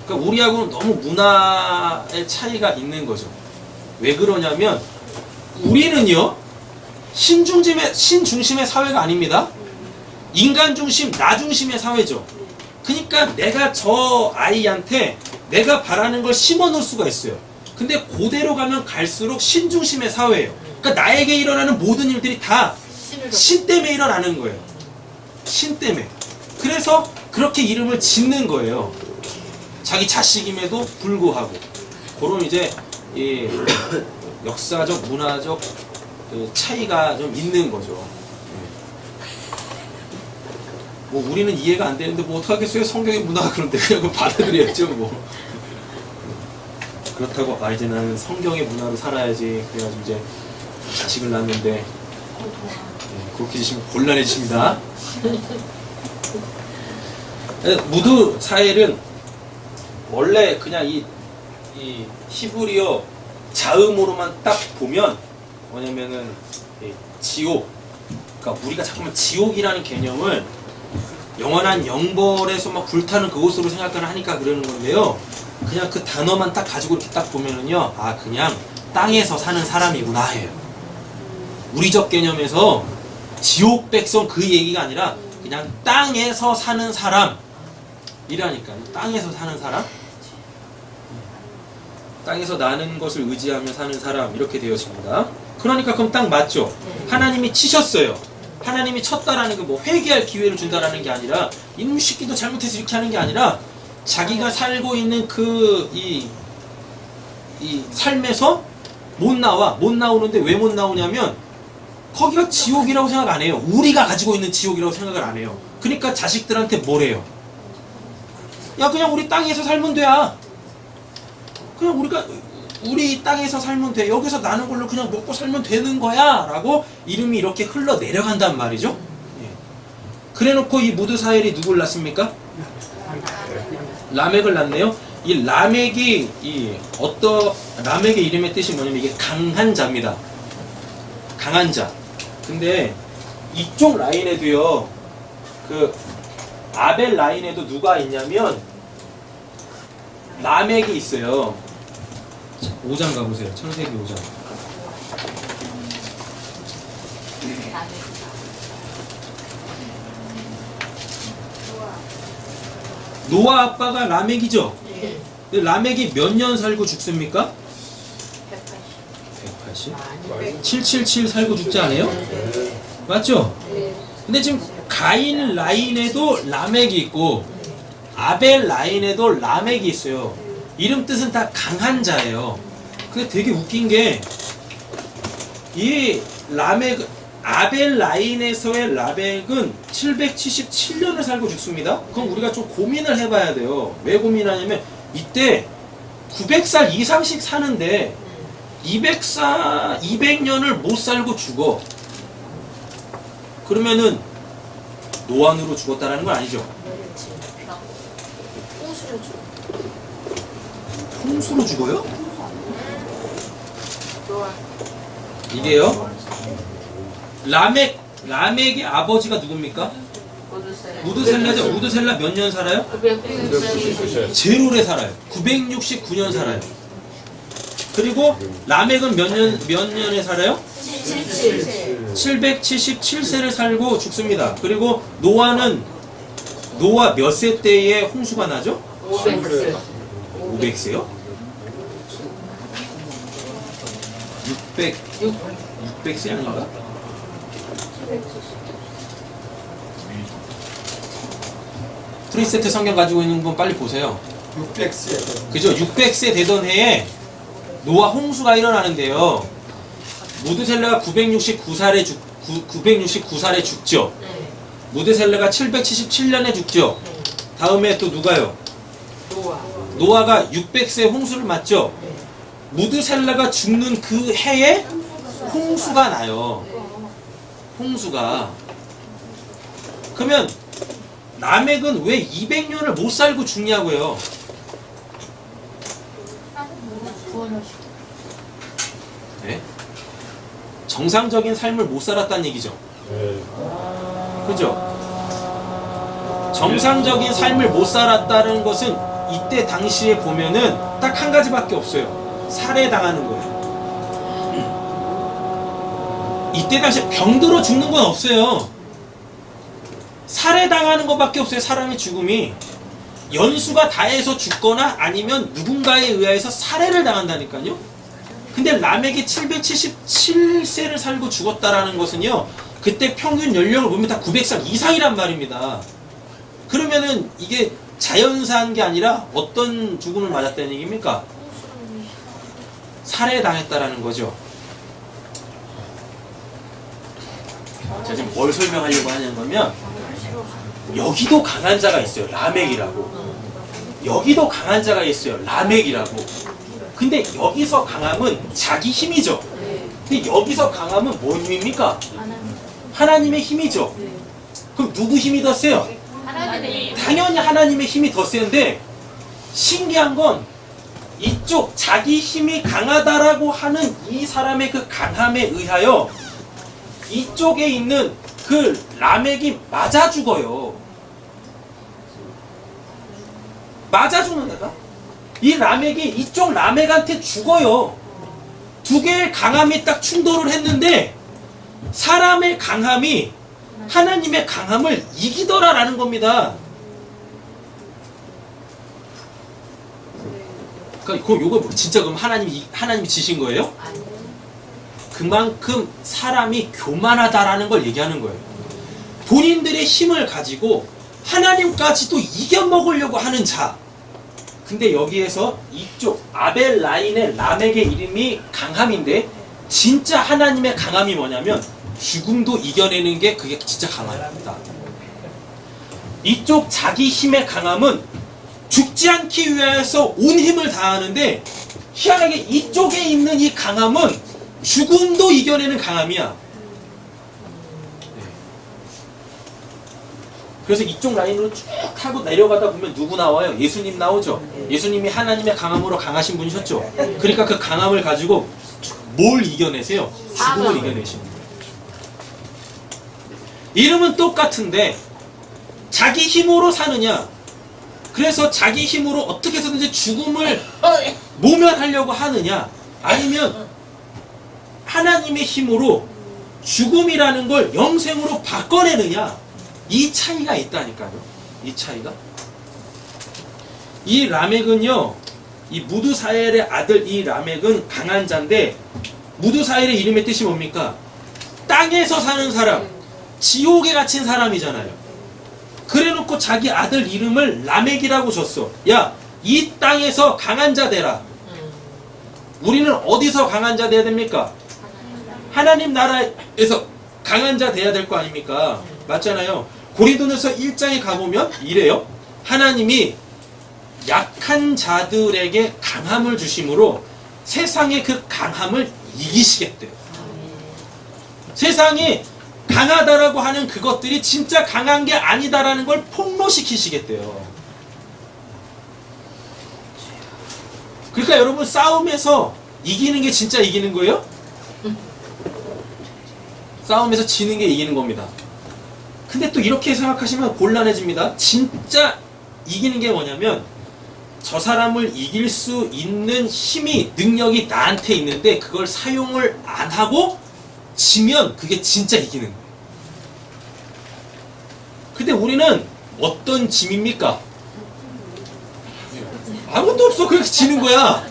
Speaker 1: 그러니까 우리하고는 너무 문화의 차이가 있는 거죠. 왜 그러냐면 우리는요, 신중심의 사회가 아닙니다. 인간 중심, 나 중심의 사회죠. 그러니까 내가 저 아이한테 내가 바라는 걸 심어 놓을 수가 있어요. 근데 고대로 가면 갈수록 신중심의 사회예요. 그러니까 나에게 일어나는 모든 일들이 다 신 때문에 일어나는 거예요. 신 때문에. 그래서 그렇게 이름을 짓는 거예요. 자기 자식임에도 불구하고. 그런 이제 이 역사적, 문화적 차이가 좀 있는 거죠. 뭐 우리는 이해가 안 되는데 뭐 어떡하겠어요? 성경의 문화가 그런데 그냥 그거 받아들여야죠 뭐. 그렇다고 이제 나는 성경의 문화로 살아야지. 그래가지고 이제 자식을 낳는데 그렇게 되시면 곤란해지십니다. 무드사엘은 원래 그냥 이 히브리어 자음으로만 딱 보면 뭐냐면은 지옥. 그러니까 우리가 자꾸만 지옥이라는 개념을 영원한 영벌에서 막 불타는 그곳으로 생각을 하니까 그러는 건데요. 그냥 그 단어만 딱 가지고 이렇게 딱 보면은요, 아, 그냥 땅에서 사는 사람이구나 해요. 우리적 개념에서 지옥 백성 그 얘기가 아니라 그냥 땅에서 사는 사람이라니까요. 땅에서 사는 사람? 땅에서 나는 것을 의지하며 사는 사람, 이렇게 되어집니다. 그러니까 그럼 딱 맞죠? 하나님이 치셨어요. 하나님이 쳤다라는 게 뭐 회개할 기회를 준다라는 게 아니라 이놈 새끼도 잘못해서 이렇게 하는 게 아니라 자기가 살고 있는 이 삶에서 못 나와. 못 나오는데 왜 못 나오냐면 거기가 지옥이라고 생각 안 해요. 우리가 가지고 있는 지옥이라고 생각을 안 해요. 그러니까 자식들한테 뭐래요? 야, 그냥 우리 땅에서 살면 돼야. 그냥 우리 땅에서 살면 돼. 여기서 나는 걸로 그냥 먹고 살면 되는 거야. 라고 이름이 이렇게 흘러 내려간단 말이죠. 예. 그래 놓고 이 무드사엘이 누굴 낳습니까? 라멕을 낳네요. 이 라멕이 라멕의 이름의 뜻이 뭐냐면 이게 강한 자입니다. 강한 자. 근데 이쪽 라인에도요, 그 아벨 라인에도 누가 있냐면 라멕이 있어요. 5장 가보세요. 창세기 5장. 노아 아빠가 라멕이죠?
Speaker 2: 네.
Speaker 1: 근데 라멕이 몇 년 살고 죽습니까? 180? 777 살고 죽지 않아요? 맞죠? 근데 지금 가인 라인에도 라멕이 있고 아벨 라인에도 라멕이 있어요. 이름 뜻은 다 강한 자예요. 근데 되게 웃긴 게 이 라멕 아벨 라인에서의 라멕은 777년을 살고 죽습니다. 그럼 우리가 좀 고민을 해봐야 돼요. 왜 고민하냐면 이때 900살 이상씩 사는데 200년을 못 살고 죽어. 그러면은 노안으로 죽었다라는 건 아니죠. 홍수로 죽어요? 이게요? 라멕의 아버지가 누굽니까? 무드셀라죠. 무드셀라 몇 년 살아요? 제일 오래 살아요. 969년 살아요. 그리고 라멕은 몇 년에 살아요? 777세를 살고 죽습니다. 그리고 노아 몇 세 때에 홍수가 나죠? 500세요? 600세 아닌가? 프리세트 성경 가지고 있는 분 빨리 보세요.
Speaker 4: 600세.
Speaker 1: 그죠? 600세 되던 해에 노아 홍수가 일어나는데요. 무드셀라가 969살에 죽죠. 무드셀라가 777년에 죽죠. 다음에 또 누가요? 노아가 600세 홍수를 맞죠. 무드셀라가 죽는 그 해에 홍수가 나요. 홍수가. 그러면 라멕은 왜 200년을 못 살고 죽냐고요? 네? 정상적인 삶을 못 살았다는 얘기죠. 그죠? 정상적인 삶을 못 살았다는 것은 이때 당시에 보면은 딱 한 가지밖에 없어요. 살해당하는 거예요. 이때 당시에 병들어 죽는 건 없어요. 살해당하는 것밖에 없어요. 사람의 죽음이. 연수가 다해서 죽거나 아니면 누군가에 의해서 살해를 당한다니까요. 근데 라멕이 777세를 살고 죽었다라는 것은요, 그때 평균 연령을 보면 다 900살 이상이란 말입니다. 그러면은 이게 자연사한 게 아니라 어떤 죽음을 맞았다는 얘기입니까? 살해당했다라는 거죠. 자, 지금 뭘 설명하려고 하는 거면, 여기도 강한 자가 있어요. 라멕이라고. 여기도 강한 자가 있어요. 라멕이라고. 근데 여기서 강함은 자기 힘이죠. 근데 여기서 강함은 뭔 힘입니까? 하나님의 힘이죠. 그럼 누구 힘이 더 세요? 당연히 하나님의 힘이 더 센데, 신기한 건 이쪽 자기 힘이 강하다라고 하는 이 사람의 그 강함에 의하여 이쪽에 있는 그 라멕이 맞아 죽어요. 맞아 죽는다가? 이 라멕이 이쪽 라멕한테 죽어요. 두 개의 강함이 딱 충돌을 했는데 사람의 강함이 하나님의 강함을 이기더라라는 겁니다. 그러니까 그럼 요거 진짜 그럼 하나님이 지신 거예요? 그만큼 사람이 교만하다라는 걸 얘기하는 거예요. 본인들의 힘을 가지고 하나님까지도 이겨먹으려고 하는 자, 근데 여기에서 이쪽 아벨 라인의 라멕의 이름이 강함인데 진짜 하나님의 강함이 뭐냐면 죽음도 이겨내는 게 그게 진짜 강함입니다. 이쪽 자기 힘의 강함은 죽지 않기 위해서 온 힘을 다하는데 희한하게 이쪽에 있는 이 강함은 죽음도 이겨내는 강함이야. 그래서 이쪽 라인으로 쭉 타고 내려가다 보면 누구 나와요? 예수님 나오죠. 예수님이 하나님의 강함으로 강하신 분이셨죠. 그러니까 그 강함을 가지고 뭘 이겨내세요? 죽음을 이겨내시는 거예요. 이름은 똑같은데 자기 힘으로 사느냐, 그래서 자기 힘으로 어떻게 해서든지 죽음을 모면하려고 하느냐, 아니면 하나님의 힘으로 죽음이라는 걸 영생으로 바꿔내느냐, 이 차이가 있다니까요. 이 차이가. 이 라멕은요, 이 무드사엘의 아들 이 라멕은 강한 자인데, 무드사엘의 이름의 뜻이 뭡니까? 땅에서 사는 사람, 지옥에 갇힌 사람이잖아요. 그래놓고 자기 아들 이름을 라멕이라고 줬어. 야, 이 땅에서 강한 자 되라. 우리는 어디서 강한 자 돼야 됩니까? 하나님 나라에서 강한 자 돼야 될 거 아닙니까? 맞잖아요. 고린도전서 1장에 가보면 이래요. 하나님이 약한 자들에게 강함을 주심으로 세상의 그 강함을 이기시겠대요. 세상이 강하다라고 하는 그것들이 진짜 강한 게 아니다라는 걸 폭로시키시겠대요. 그러니까 여러분, 싸움에서 이기는 게 진짜 이기는 거예요? 싸움에서 지는 게 이기는 겁니다. 근데 또 이렇게 생각하시면 곤란해집니다. 진짜 이기는 게 뭐냐면 저 사람을 이길 수 있는 힘이, 능력이 나한테 있는데 그걸 사용을 안 하고 지면 그게 진짜 이기는 거예요. 근데 우리는 어떤 짐입니까? 아무것도 없어. 그렇게 지는 거야.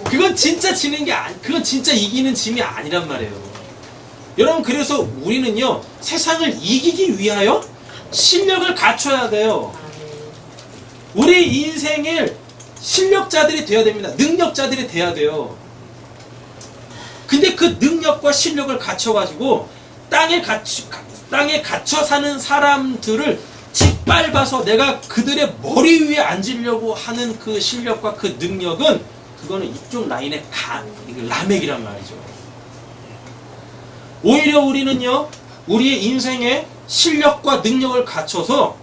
Speaker 1: 그건 진짜 지는 게 그건 진짜 이기는 짐이 아니란 말이에요. 여러분, 그래서 우리는요, 세상을 이기기 위하여 실력을 갖춰야 돼요. 우리 인생을 실력자들이 되어야 됩니다. 능력자들이 돼야 돼요. 근데 그 능력과 실력을 갖춰가지고 땅에 갇혀 사는 사람들을 짓밟아서 내가 그들의 머리 위에 앉으려고 하는 그 실력과 그 능력은, 그거는 이쪽 라인의 라멕이란 말이죠. 오히려 우리는요, 우리의 인생에 실력과 능력을 갖춰서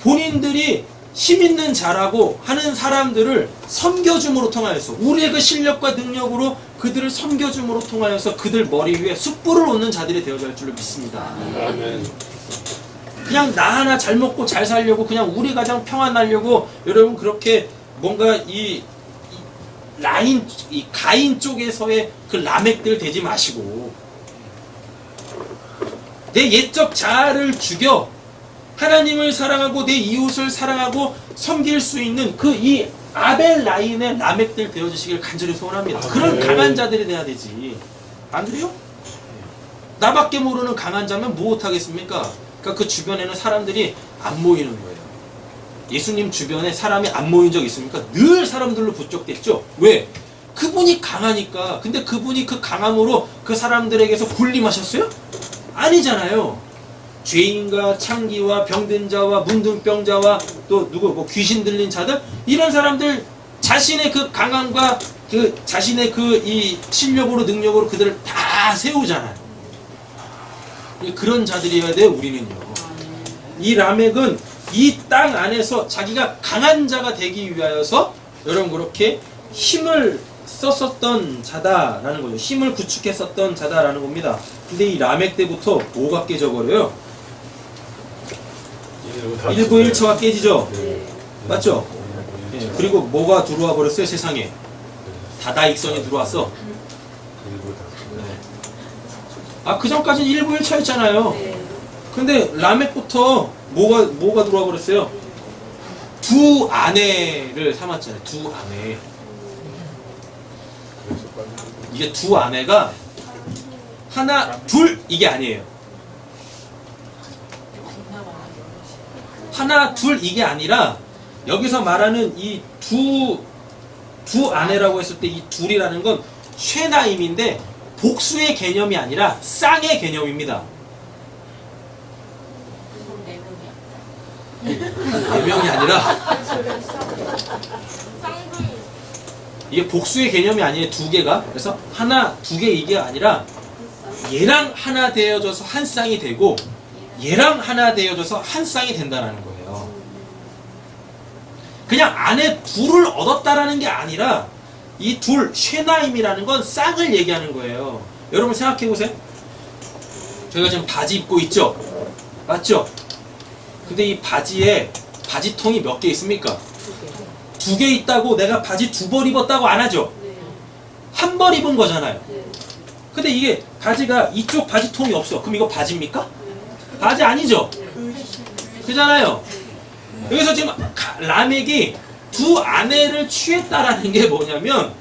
Speaker 1: 본인들이 힘있는 자라고 하는 사람들을 섬겨줌으로 통하여서, 우리의 그 실력과 능력으로 그들을 섬겨줌으로 통하여서 그들 머리 위에 숯불을 놓는 자들이 되어야 할 줄로 믿습니다.
Speaker 4: 아멘.
Speaker 1: 그냥 나 하나 잘 먹고 잘 살려고, 그냥 우리 가정 평안하려고 여러분 그렇게 뭔가 이 라인, 이 가인 쪽에서의 그 라멕들 되지 마시고, 내 옛적 자아를 죽여 하나님을 사랑하고 내 이웃을 사랑하고 섬길 수 있는 그 이 아벨 라인의 라멕들 되어주시길 간절히 소원합니다. 그런 강한 자들이 돼야 되지. 안 그래요? 나밖에 모르는 강한 자면 뭐 못하겠습니까? 그러니까 그 주변에는 사람들이 안 모이는 거예요. 예수님 주변에 사람이 안 모인 적 있습니까? 늘 사람들로 부쩍댔죠. 왜? 그분이 강하니까. 근데 그분이 그 강함으로 그 사람들에게서 군림하셨어요? 아니잖아요. 죄인과 창기와 병든 자와 문둥병자와 또 뭐 귀신 들린 자들, 이런 사람들 자신의 그 강함과 그 자신의 그 이 실력으로 능력으로 그들을 다 세우잖아요. 그런 자들이어야 돼요. 우리는요. 이 라멕은 이 땅 안에서 자기가 강한 자가 되기 위하여서 여러분 그렇게 힘을 썼었던 자다라는 거죠. 힘을 구축했었던 자다라는 겁니다. 근데 이 라멕 때부터 뭐가 깨져버려요? 1구1처가 깨지죠?
Speaker 4: 네.
Speaker 1: 맞죠? 예, 그리고 뭐가 들어와 버렸어요? 세상에 다다익선이 들어왔어. 아, 그 전까지는 1구1처였잖아요. 근데 라멕부터 뭐가 들어와 버렸어요? 두 아내를 삼았잖아요. 두 아내. 이게 두 아내가 하나, 둘 이게 아니에요. 하나, 둘 이게 아니라 여기서 말하는 이 두 아내라고 했을 때 이 둘이라는 건 쉐나임인데 복수의 개념이 아니라 쌍의 개념입니다. 네 명이 아니라 이게 복수의 개념이 아니에요. 두 개가. 그래서 하나, 두 개 이게 아니라 얘랑 하나 되어져서 한 쌍이 되고 얘랑 하나 되어져서 한 쌍이 된다는 거예요. 그냥 아내 둘을 얻었다라는 게 아니라 이 둘, 쉐나임이라는 건 쌍을 얘기하는 거예요. 여러분 생각해 보세요. 저희가 지금 바지 입고 있죠? 맞죠? 근데 이 바지에 바지통이 몇 개 있습니까? 두 개 있다고 내가 바지 두 벌 입었다고 안 하죠? 한 벌 입은 거잖아요. 근데 이게 바지가 이쪽 바지통이 없어. 그럼 이거 바지입니까? 바지 아니죠? 그잖아요. 여기서 지금 라멕이 두 아내를 취했다라는 게 뭐냐면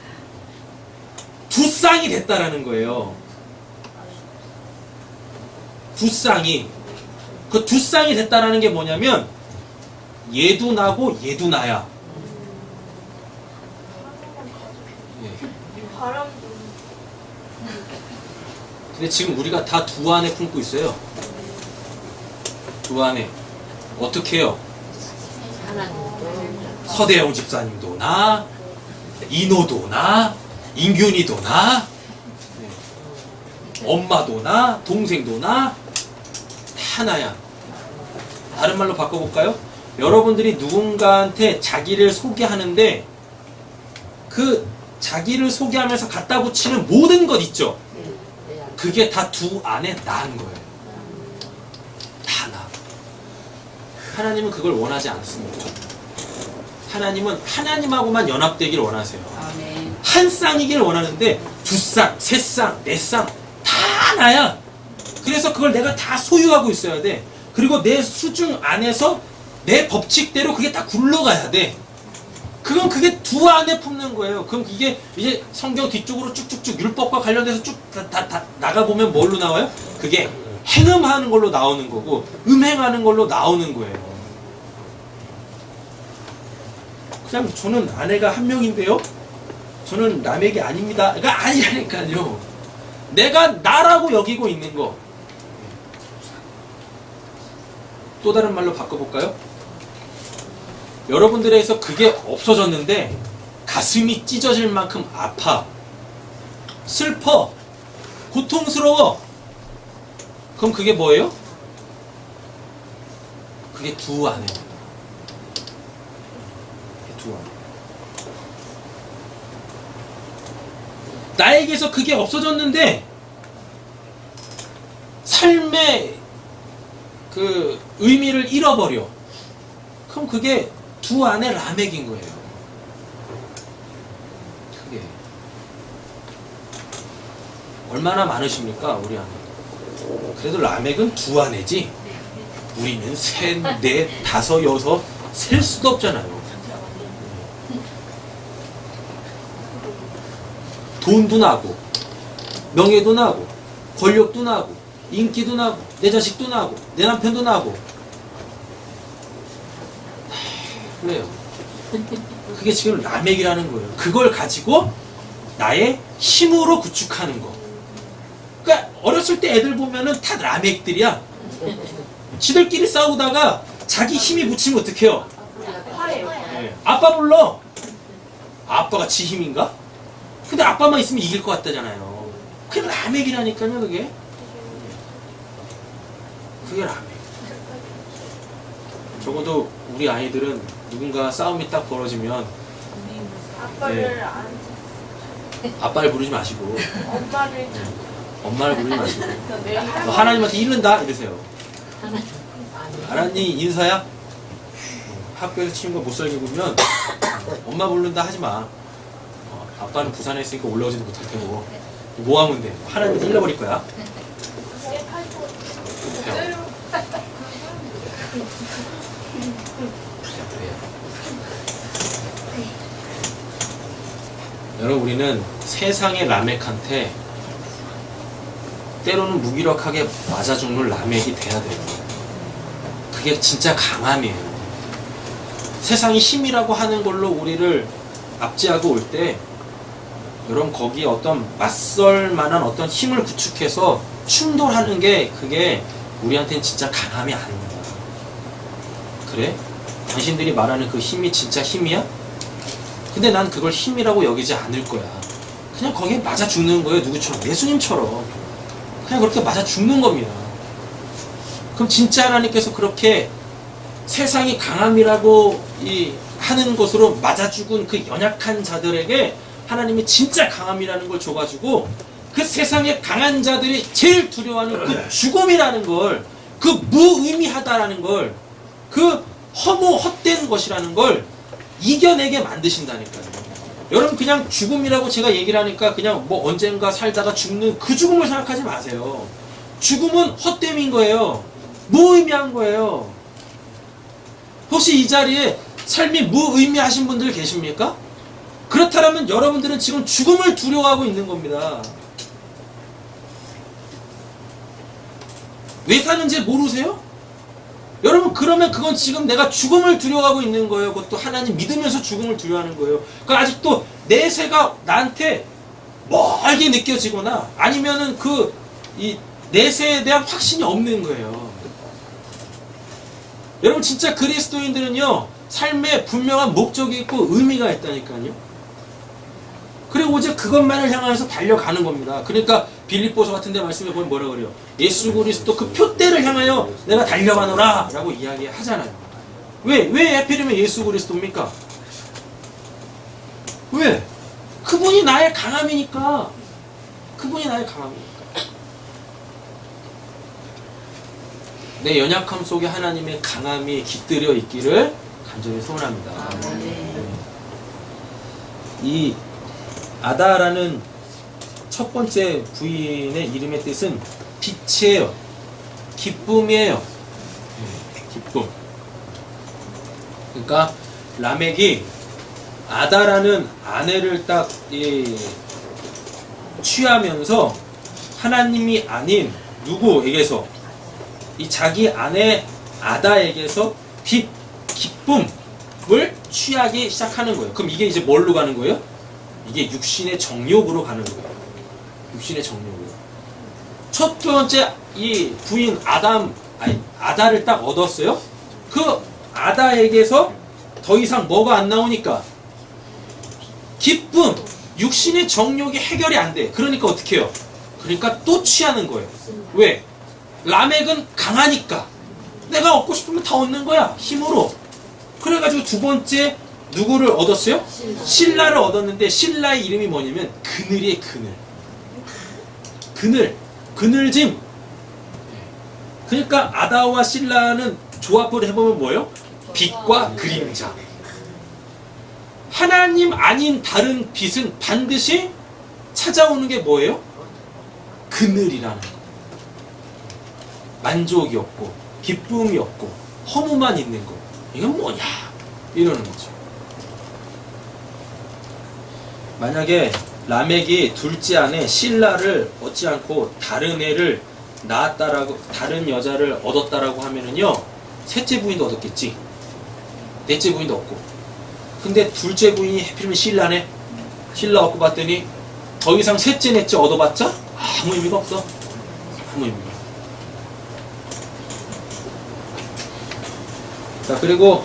Speaker 1: 두 쌍이 됐다라는 거예요. 두 쌍이. 그 두 쌍이 됐다라는 게 뭐냐면 얘도 나고 얘도 나야. 근데 지금 우리가 다 두 아내 품고 있어요. 두 아내. 어떻게 해요?
Speaker 2: 하나님도
Speaker 1: 서대영 집사님도 나, 인호도 나, 인균이도 나, 엄마도 나, 동생도 나, 다 나야. 다른 말로 바꿔볼까요? 여러분들이 누군가한테 자기를 소개하는데 그 자기를 소개하면서 갖다 붙이는 모든 것 있죠? 그게 다 두 안에 나은 거예요. 다 나. 하나님은 그걸 원하지 않습니다. 하나님은 하나님하고만 연합되기를 원하세요.
Speaker 2: 아멘.
Speaker 1: 한 쌍이길 원하는데 두 쌍, 세 쌍, 네 쌍 다 나야. 그래서 그걸 내가 다 소유하고 있어야 돼. 그리고 내 수중 안에서 내 법칙대로 그게 다 굴러가야 돼. 그게 두 안에 품는 거예요. 그럼 이게 이제 성경 뒤쪽으로 쭉쭉쭉 율법과 관련돼서 쭉 다 나가보면 뭘로 나와요? 그게 행음하는 걸로 나오는 거고 음행하는 걸로 나오는 거예요. 그냥 저는 아내가 한 명인데요. 저는 라멕이 아닙니다. 그러니까 아니라니까요. 내가 나라고 여기고 있는 거. 또 다른 말로 바꿔볼까요? 여러분들에서 그게 없어졌는데 가슴이 찢어질 만큼 아파, 슬퍼, 고통스러워. 그럼 그게 뭐예요? 그게 두 아내입니다. 두 아내. 나에게서 그게 없어졌는데 삶의 그 의미를 잃어버려. 그럼 그게 두 안의 라멕인 거예요. 그게 얼마나 많으십니까, 우리 안에? 그래도 라멕은 두 안이지. 우리는 셋, 넷, 다섯, 여섯 셀 수도 없잖아요. 돈도 나고, 명예도 나고, 권력도 나고, 인기도 나고, 내 자식도 나고, 내 남편도 나고. 그래요. 그게 지금 라멕이라는 거예요. 그걸 가지고 나의 힘으로 구축하는 거. 그러니까 어렸을 때 애들 보면은 다 라멕들이야. 지들끼리 싸우다가 자기 힘이 붙이면 어떡해요? 네. 아빠 불러. 아빠가 지 힘인가? 근데 아빠만 있으면 이길 것 같다잖아요. 그게 라멕이라니까요, 그게. 그게 라멕. 적어도 우리 아이들은 누군가 싸움이 딱 벌어지면
Speaker 4: 아빠를 안
Speaker 1: 아빠를 부르지 마시고
Speaker 4: 엄마를
Speaker 1: 엄마를 부르지 마시고
Speaker 4: 내
Speaker 1: 너 하나님한테 잃는다 이러세요.
Speaker 2: 하나님.
Speaker 1: 하나님 인사야? 학교에서 친구가 못 살게 굴면 엄마 부른다 하지 마. 아빠는 부산에 있으니까 올라오지도 못할 테고 뭐 하면 돼? 하나님한테 잃어버릴 거야. 여러분, 우리는 세상의 라멕한테 때로는 무기력하게 맞아 죽는 라멕이 돼야 돼요. 그게 진짜 강함이에요. 세상이 힘이라고 하는 걸로 우리를 압제하고 올 때 여러분 거기에 어떤 맞설 만한 어떤 힘을 구축해서 충돌하는 게 그게 우리한테는 진짜 강함이 아닙니다. 그래? 당신들이 말하는 그 힘이 진짜 힘이야? 근데 난 그걸 힘이라고 여기지 않을 거야. 그냥 거기에 맞아 죽는 거예요. 누구처럼? 예수님처럼. 그냥 그렇게 맞아 죽는 겁니다. 그럼 진짜 하나님께서 그렇게 세상이 강함이라고 하는 것으로 맞아 죽은 그 연약한 자들에게 하나님이 진짜 강함이라는 걸 줘가지고 그 세상의 강한 자들이 제일 두려워하는 그 죽음이라는 걸, 그 무의미하다라는 걸, 그 허무 헛된 것이라는 걸 이겨내게 만드신다니까요. 여러분 그냥 죽음이라고 제가 얘기를 하니까 그냥 뭐 언젠가 살다가 죽는 그 죽음을 생각하지 마세요. 죽음은 헛됨인 거예요. 무의미한 거예요. 혹시 이 자리에 삶이 무의미하신 분들 계십니까? 그렇다면 여러분들은 지금 죽음을 두려워하고 있는 겁니다. 왜 사는지 모르세요? 여러분 그러면 그건 지금 내가 죽음을 두려워하고 있는 거예요. 그것도 하나님 믿으면서 죽음을 두려워하는 거예요. 그 아직도 내세가 나한테 멀게 느껴지거나 아니면은 이 내세에 대한 확신이 없는 거예요. 여러분 진짜 그리스도인들은요 삶에 분명한 목적이 있고 의미가 있다니까요. 그리고 오직 그것만을 향해서 달려가는 겁니다. 그러니까 빌립보서 같은 데 말씀해 보면 뭐라 그래요? 예수 그리스도 그 표대를 향하여 내가 달려가노라 라고 이야기하잖아요. 왜 하필이면 예수 그리스도입니까? 왜? 그분이 나의 강함이니까. 그분이 나의 강함이니까. 내 연약함 속에 하나님의 강함이 깃들여 있기를 간절히 소원합니다. 이 아다라는 첫 번째 부인의 이름의 뜻은 빛이에요. 기쁨이에요. 기쁨. 그러니까 라멕이 아다라는 아내를 딱 취하면서 하나님이 아닌 누구에게서 이 자기 아내 아다에게서 기쁨을 취하기 시작하는 거예요. 그럼 이게 이제 뭘로 가는 거예요? 이게 육신의 정욕으로 가는 거예요. 육신의 정욕으로. 첫 번째 이 부인 아다를 딱 얻었어요. 그 아다에게서 더 이상 뭐가 안 나오니까 기쁨, 육신의 정욕이 해결이 안 돼. 그러니까 어떻게 해요? 그러니까 또 취하는 거예요. 왜? 라멕은 강하니까 내가 얻고 싶으면 다 얻는 거야. 힘으로. 그래가지고 두 번째 누구를 얻었어요? 신라를 얻었는데 신라의 이름이 뭐냐면 그늘이에요. 그늘짐. 그러니까 아다와 신라는 조합을 해보면 뭐예요? 빛과 그림자. 하나님 아닌 다른 빛은 반드시 찾아오는 게 뭐예요? 그늘이라는 거. 만족이 없고 기쁨이 없고 허무만 있는 거. 이건 뭐냐? 이러는 거죠. 만약에 라멕이 둘째 아내 신라를 얻지 않고 다른 애를 낳았다라고, 다른 여자를 얻었다라고 하면은요, 셋째 부인도 얻었겠지. 넷째 부인도 얻고. 근데 둘째 부인이 하필이면 신라네. 신라 얻고 봤더니 더 이상 셋째 넷째 얻어봤자 아무 의미가 없어. 아무 의미가. 자, 그리고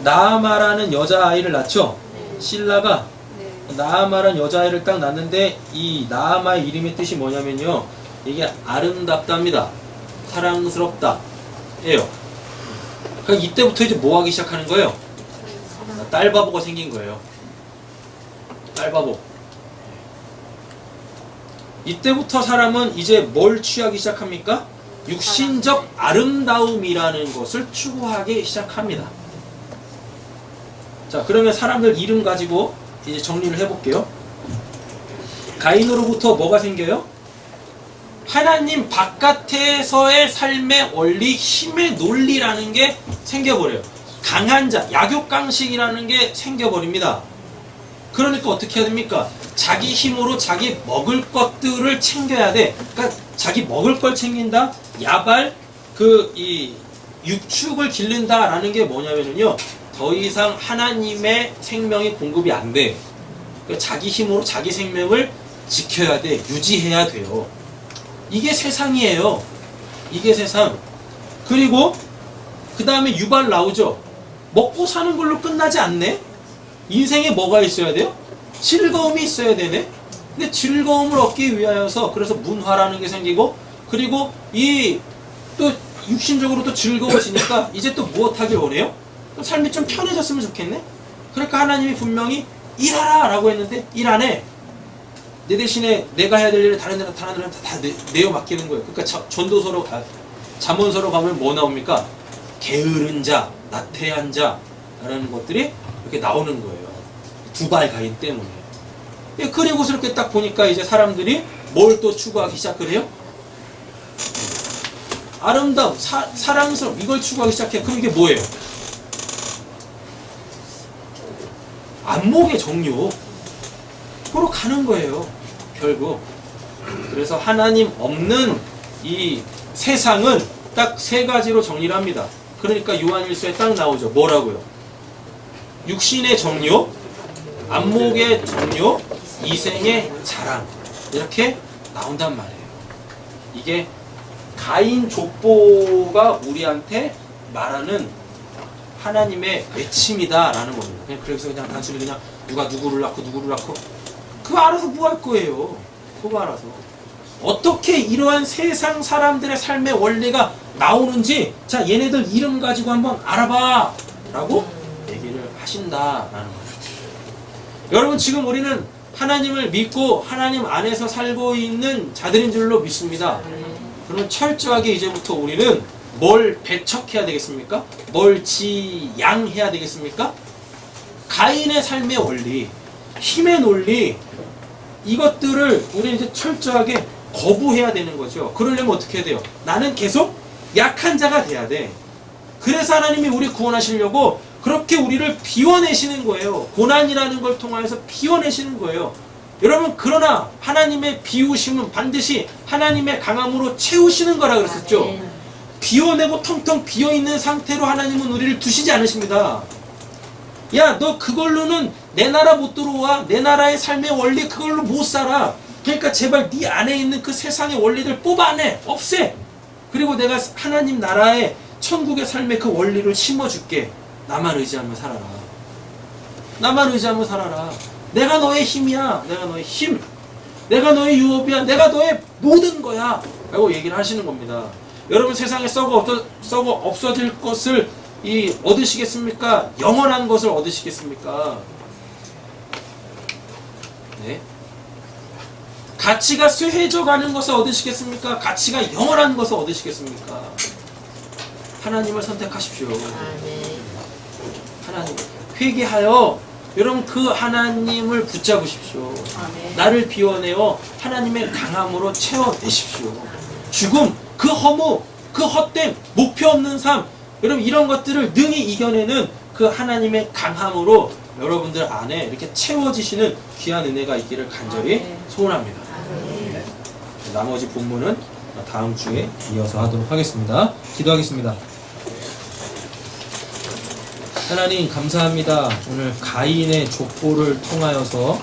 Speaker 1: 나아마라는 여자아이를 낳죠. 신라가 나아마라는 여자아이를 딱 낳는데 이 나아마의 이름의 뜻이 뭐냐면요, 이게 아름답답니다. 사랑스럽다 예요. 그러니까 이때부터 이제 뭐 하기 시작하는 거예요? 딸바보가 생긴 거예요. 딸바보. 이때부터 사람은 이제 뭘 취하기 시작합니까? 육신적 아름다움이라는 것을 추구하기 시작합니다. 자, 그러면 사람들 이름 가지고 이제 정리를 해볼게요. 가인으로부터 뭐가 생겨요? 하나님 바깥에서의 삶의 원리, 힘의 논리라는 게 생겨버려요. 강한 자, 약육강식이라는 게 생겨버립니다. 그러니까 어떻게 해야 됩니까? 자기 힘으로 자기 먹을 것들을 챙겨야 돼. 그러니까 자기 먹을 걸 챙긴다? 야발, 이 육축을 기른다라는 게 뭐냐면요, 더 이상 하나님의 생명이 공급이 안 돼. 그러니까 자기 힘으로 자기 생명을 지켜야 돼. 유지해야 돼요. 이게 세상이에요. 이게 세상. 그리고 그 다음에 유발 나오죠. 먹고 사는 걸로 끝나지 않네? 인생에 뭐가 있어야 돼요? 즐거움이 있어야 되네? 근데 즐거움을 얻기 위하여서 그래서 문화라는 게 생기고 그리고 이 또 육신적으로 또 즐거워지니까 이제 또 무엇하길 원해요? 또 삶이 좀 편해졌으면 좋겠네? 그러니까 하나님이 분명히 일하라 라고 했는데 일 안 해. 내 대신에 내가 해야 될 일을 다른 애들한테 다 내어 맡기는 거예요. 그러니까 전도서로 잠언서로 가면 뭐 나옵니까? 게으른 자, 나태한 자라는 것들이 이렇게 나오는 거예요. 두발 가인 때문에. 그리고서 이렇게 딱 보니까 이제 사람들이 뭘 또 추구하기 시작을 해요? 아름다움, 사랑스러움 이걸 추구하기 시작해요. 그럼 이게 뭐예요? 안목의 정욕으로 가는 거예요. 결국. 그래서 하나님 없는 이 세상은 딱 세 가지로 정리를 합니다. 그러니까 요한일서에 딱 나오죠. 뭐라고요? 육신의 정욕, 안목의 정욕, 이생의 자랑 이렇게 나온단 말이에요. 이게 가인 족보가 우리한테 말하는 하나님의 외침이다라는 겁니다. 그래서 그냥 단순히 그냥 누가 누구를 낳고 그거 알아서 뭐 할 거예요. 그거 알아서 어떻게 이러한 세상 사람들의 삶의 원리가 나오는지 자 얘네들 이름 가지고 한번 알아봐 라고 얘기를 하신다라는 거죠. 여러분 지금 우리는 하나님을 믿고 하나님 안에서 살고 있는 자들인 줄로 믿습니다. 그러면 철저하게 이제부터 우리는 뭘 배척해야 되겠습니까? 뭘 지양해야 되겠습니까? 가인의 삶의 원리, 힘의 논리 이것들을 우리는 이제 철저하게 거부해야 되는 거죠. 그러려면 어떻게 해야 돼요? 나는 계속 약한 자가 돼야 돼. 그래서 하나님이 우리 구원하시려고 그렇게 우리를 비워내시는 거예요. 고난이라는 걸 통하여서 비워내시는 거예요. 여러분 그러나 하나님의 비우심은 반드시 하나님의 강함으로 채우시는 거라 그랬었죠. 비워내고 텅텅 비어있는 상태로 하나님은 우리를 두시지 않으십니다. 야, 너 그걸로는 내 나라 못 들어와. 내 나라의 삶의 원리 그걸로 못 살아. 그러니까 제발 네 안에 있는 그 세상의 원리들 뽑아내. 없애. 그리고 내가 하나님 나라의 천국의 삶의 그 원리를 심어줄게. 나만 의지하면 살아라. 나만 의지하면 살아라. 내가 너의 힘이야. 내가 너의 힘. 내가 너의 유업이야. 내가 너의 모든 거야. 라고 얘기를 하시는 겁니다. 여러분 세상에 썩어 없어질 것을 얻으시겠습니까? 영원한 것을 얻으시겠습니까? 네. 가치가 쇠해져 가는 것을 얻으시겠습니까? 가치가 영원한 것을 얻으시겠습니까? 하나님을 선택하십시오. 하나님 회개하여 여러분 그 하나님을 붙잡으십시오. 나를 비워내어 하나님의 강함으로 채워내십시오. 죽음, 그 허무, 그 헛됨, 목표 없는 삶 여러분 이런 것들을 능히 이겨내는 그 하나님의 강함으로 여러분들 안에 이렇게 채워지시는 귀한 은혜가 있기를 간절히 소원합니다. 네. 나머지 본문은 다음 주에 이어서 하도록 하겠습니다. 기도하겠습니다. 하나님 감사합니다. 오늘 가인의 족보를 통하여서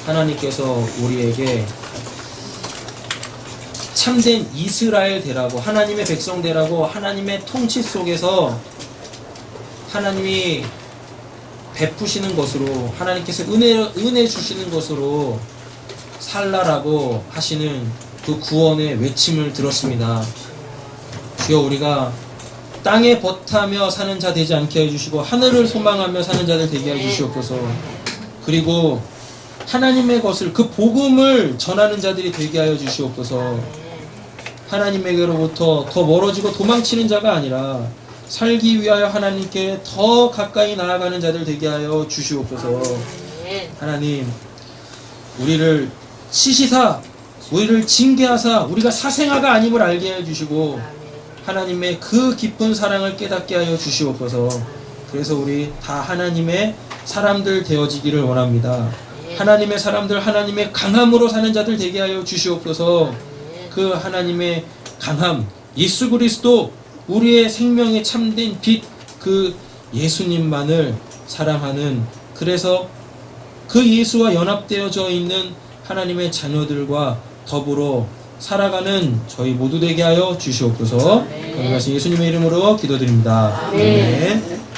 Speaker 1: 하나님께서 우리에게 참된 이스라엘 되라고 하나님의 백성 되라고 하나님의 통치 속에서 하나님이 베푸시는 것으로 하나님께서 은혜 주시는 것으로 살라라고 하시는 그 구원의 외침을 들었습니다. 주여 우리가 땅에 버타며 사는 자 되지 않게 해주시고 하늘을 소망하며 사는 자들 되게 해주시옵소서. 그리고 하나님의 것을 그 복음을 전하는 자들이 되게 하여 주시옵소서. 하나님에게로부터 더 멀어지고 도망치는 자가 아니라 살기 위하여 하나님께 더 가까이 나아가는 자들 되게 하여 주시옵소서. 하나님 우리를 치시사 우리를 징계하사 우리가 사생아가 아님을 알게 해주시고 하나님의 그 깊은 사랑을 깨닫게 하여 주시옵소서. 그래서 우리 다 하나님의 사람들 되어지기를 원합니다. 하나님의 사람들 하나님의 강함으로 사는 자들 되게 하여 주시옵소서. 그 하나님의 강함 예수 그리스도 우리의 생명의 참된 빛 그
Speaker 5: 예수님만을 사랑하는, 그래서 그 예수와 연합되어져 있는 하나님의 자녀들과 더불어 살아가는 저희 모두 되게 하여 주시옵소서. 오늘 말씀 예수님의 이름으로 기도드립니다.
Speaker 2: 아멘.
Speaker 5: 아멘.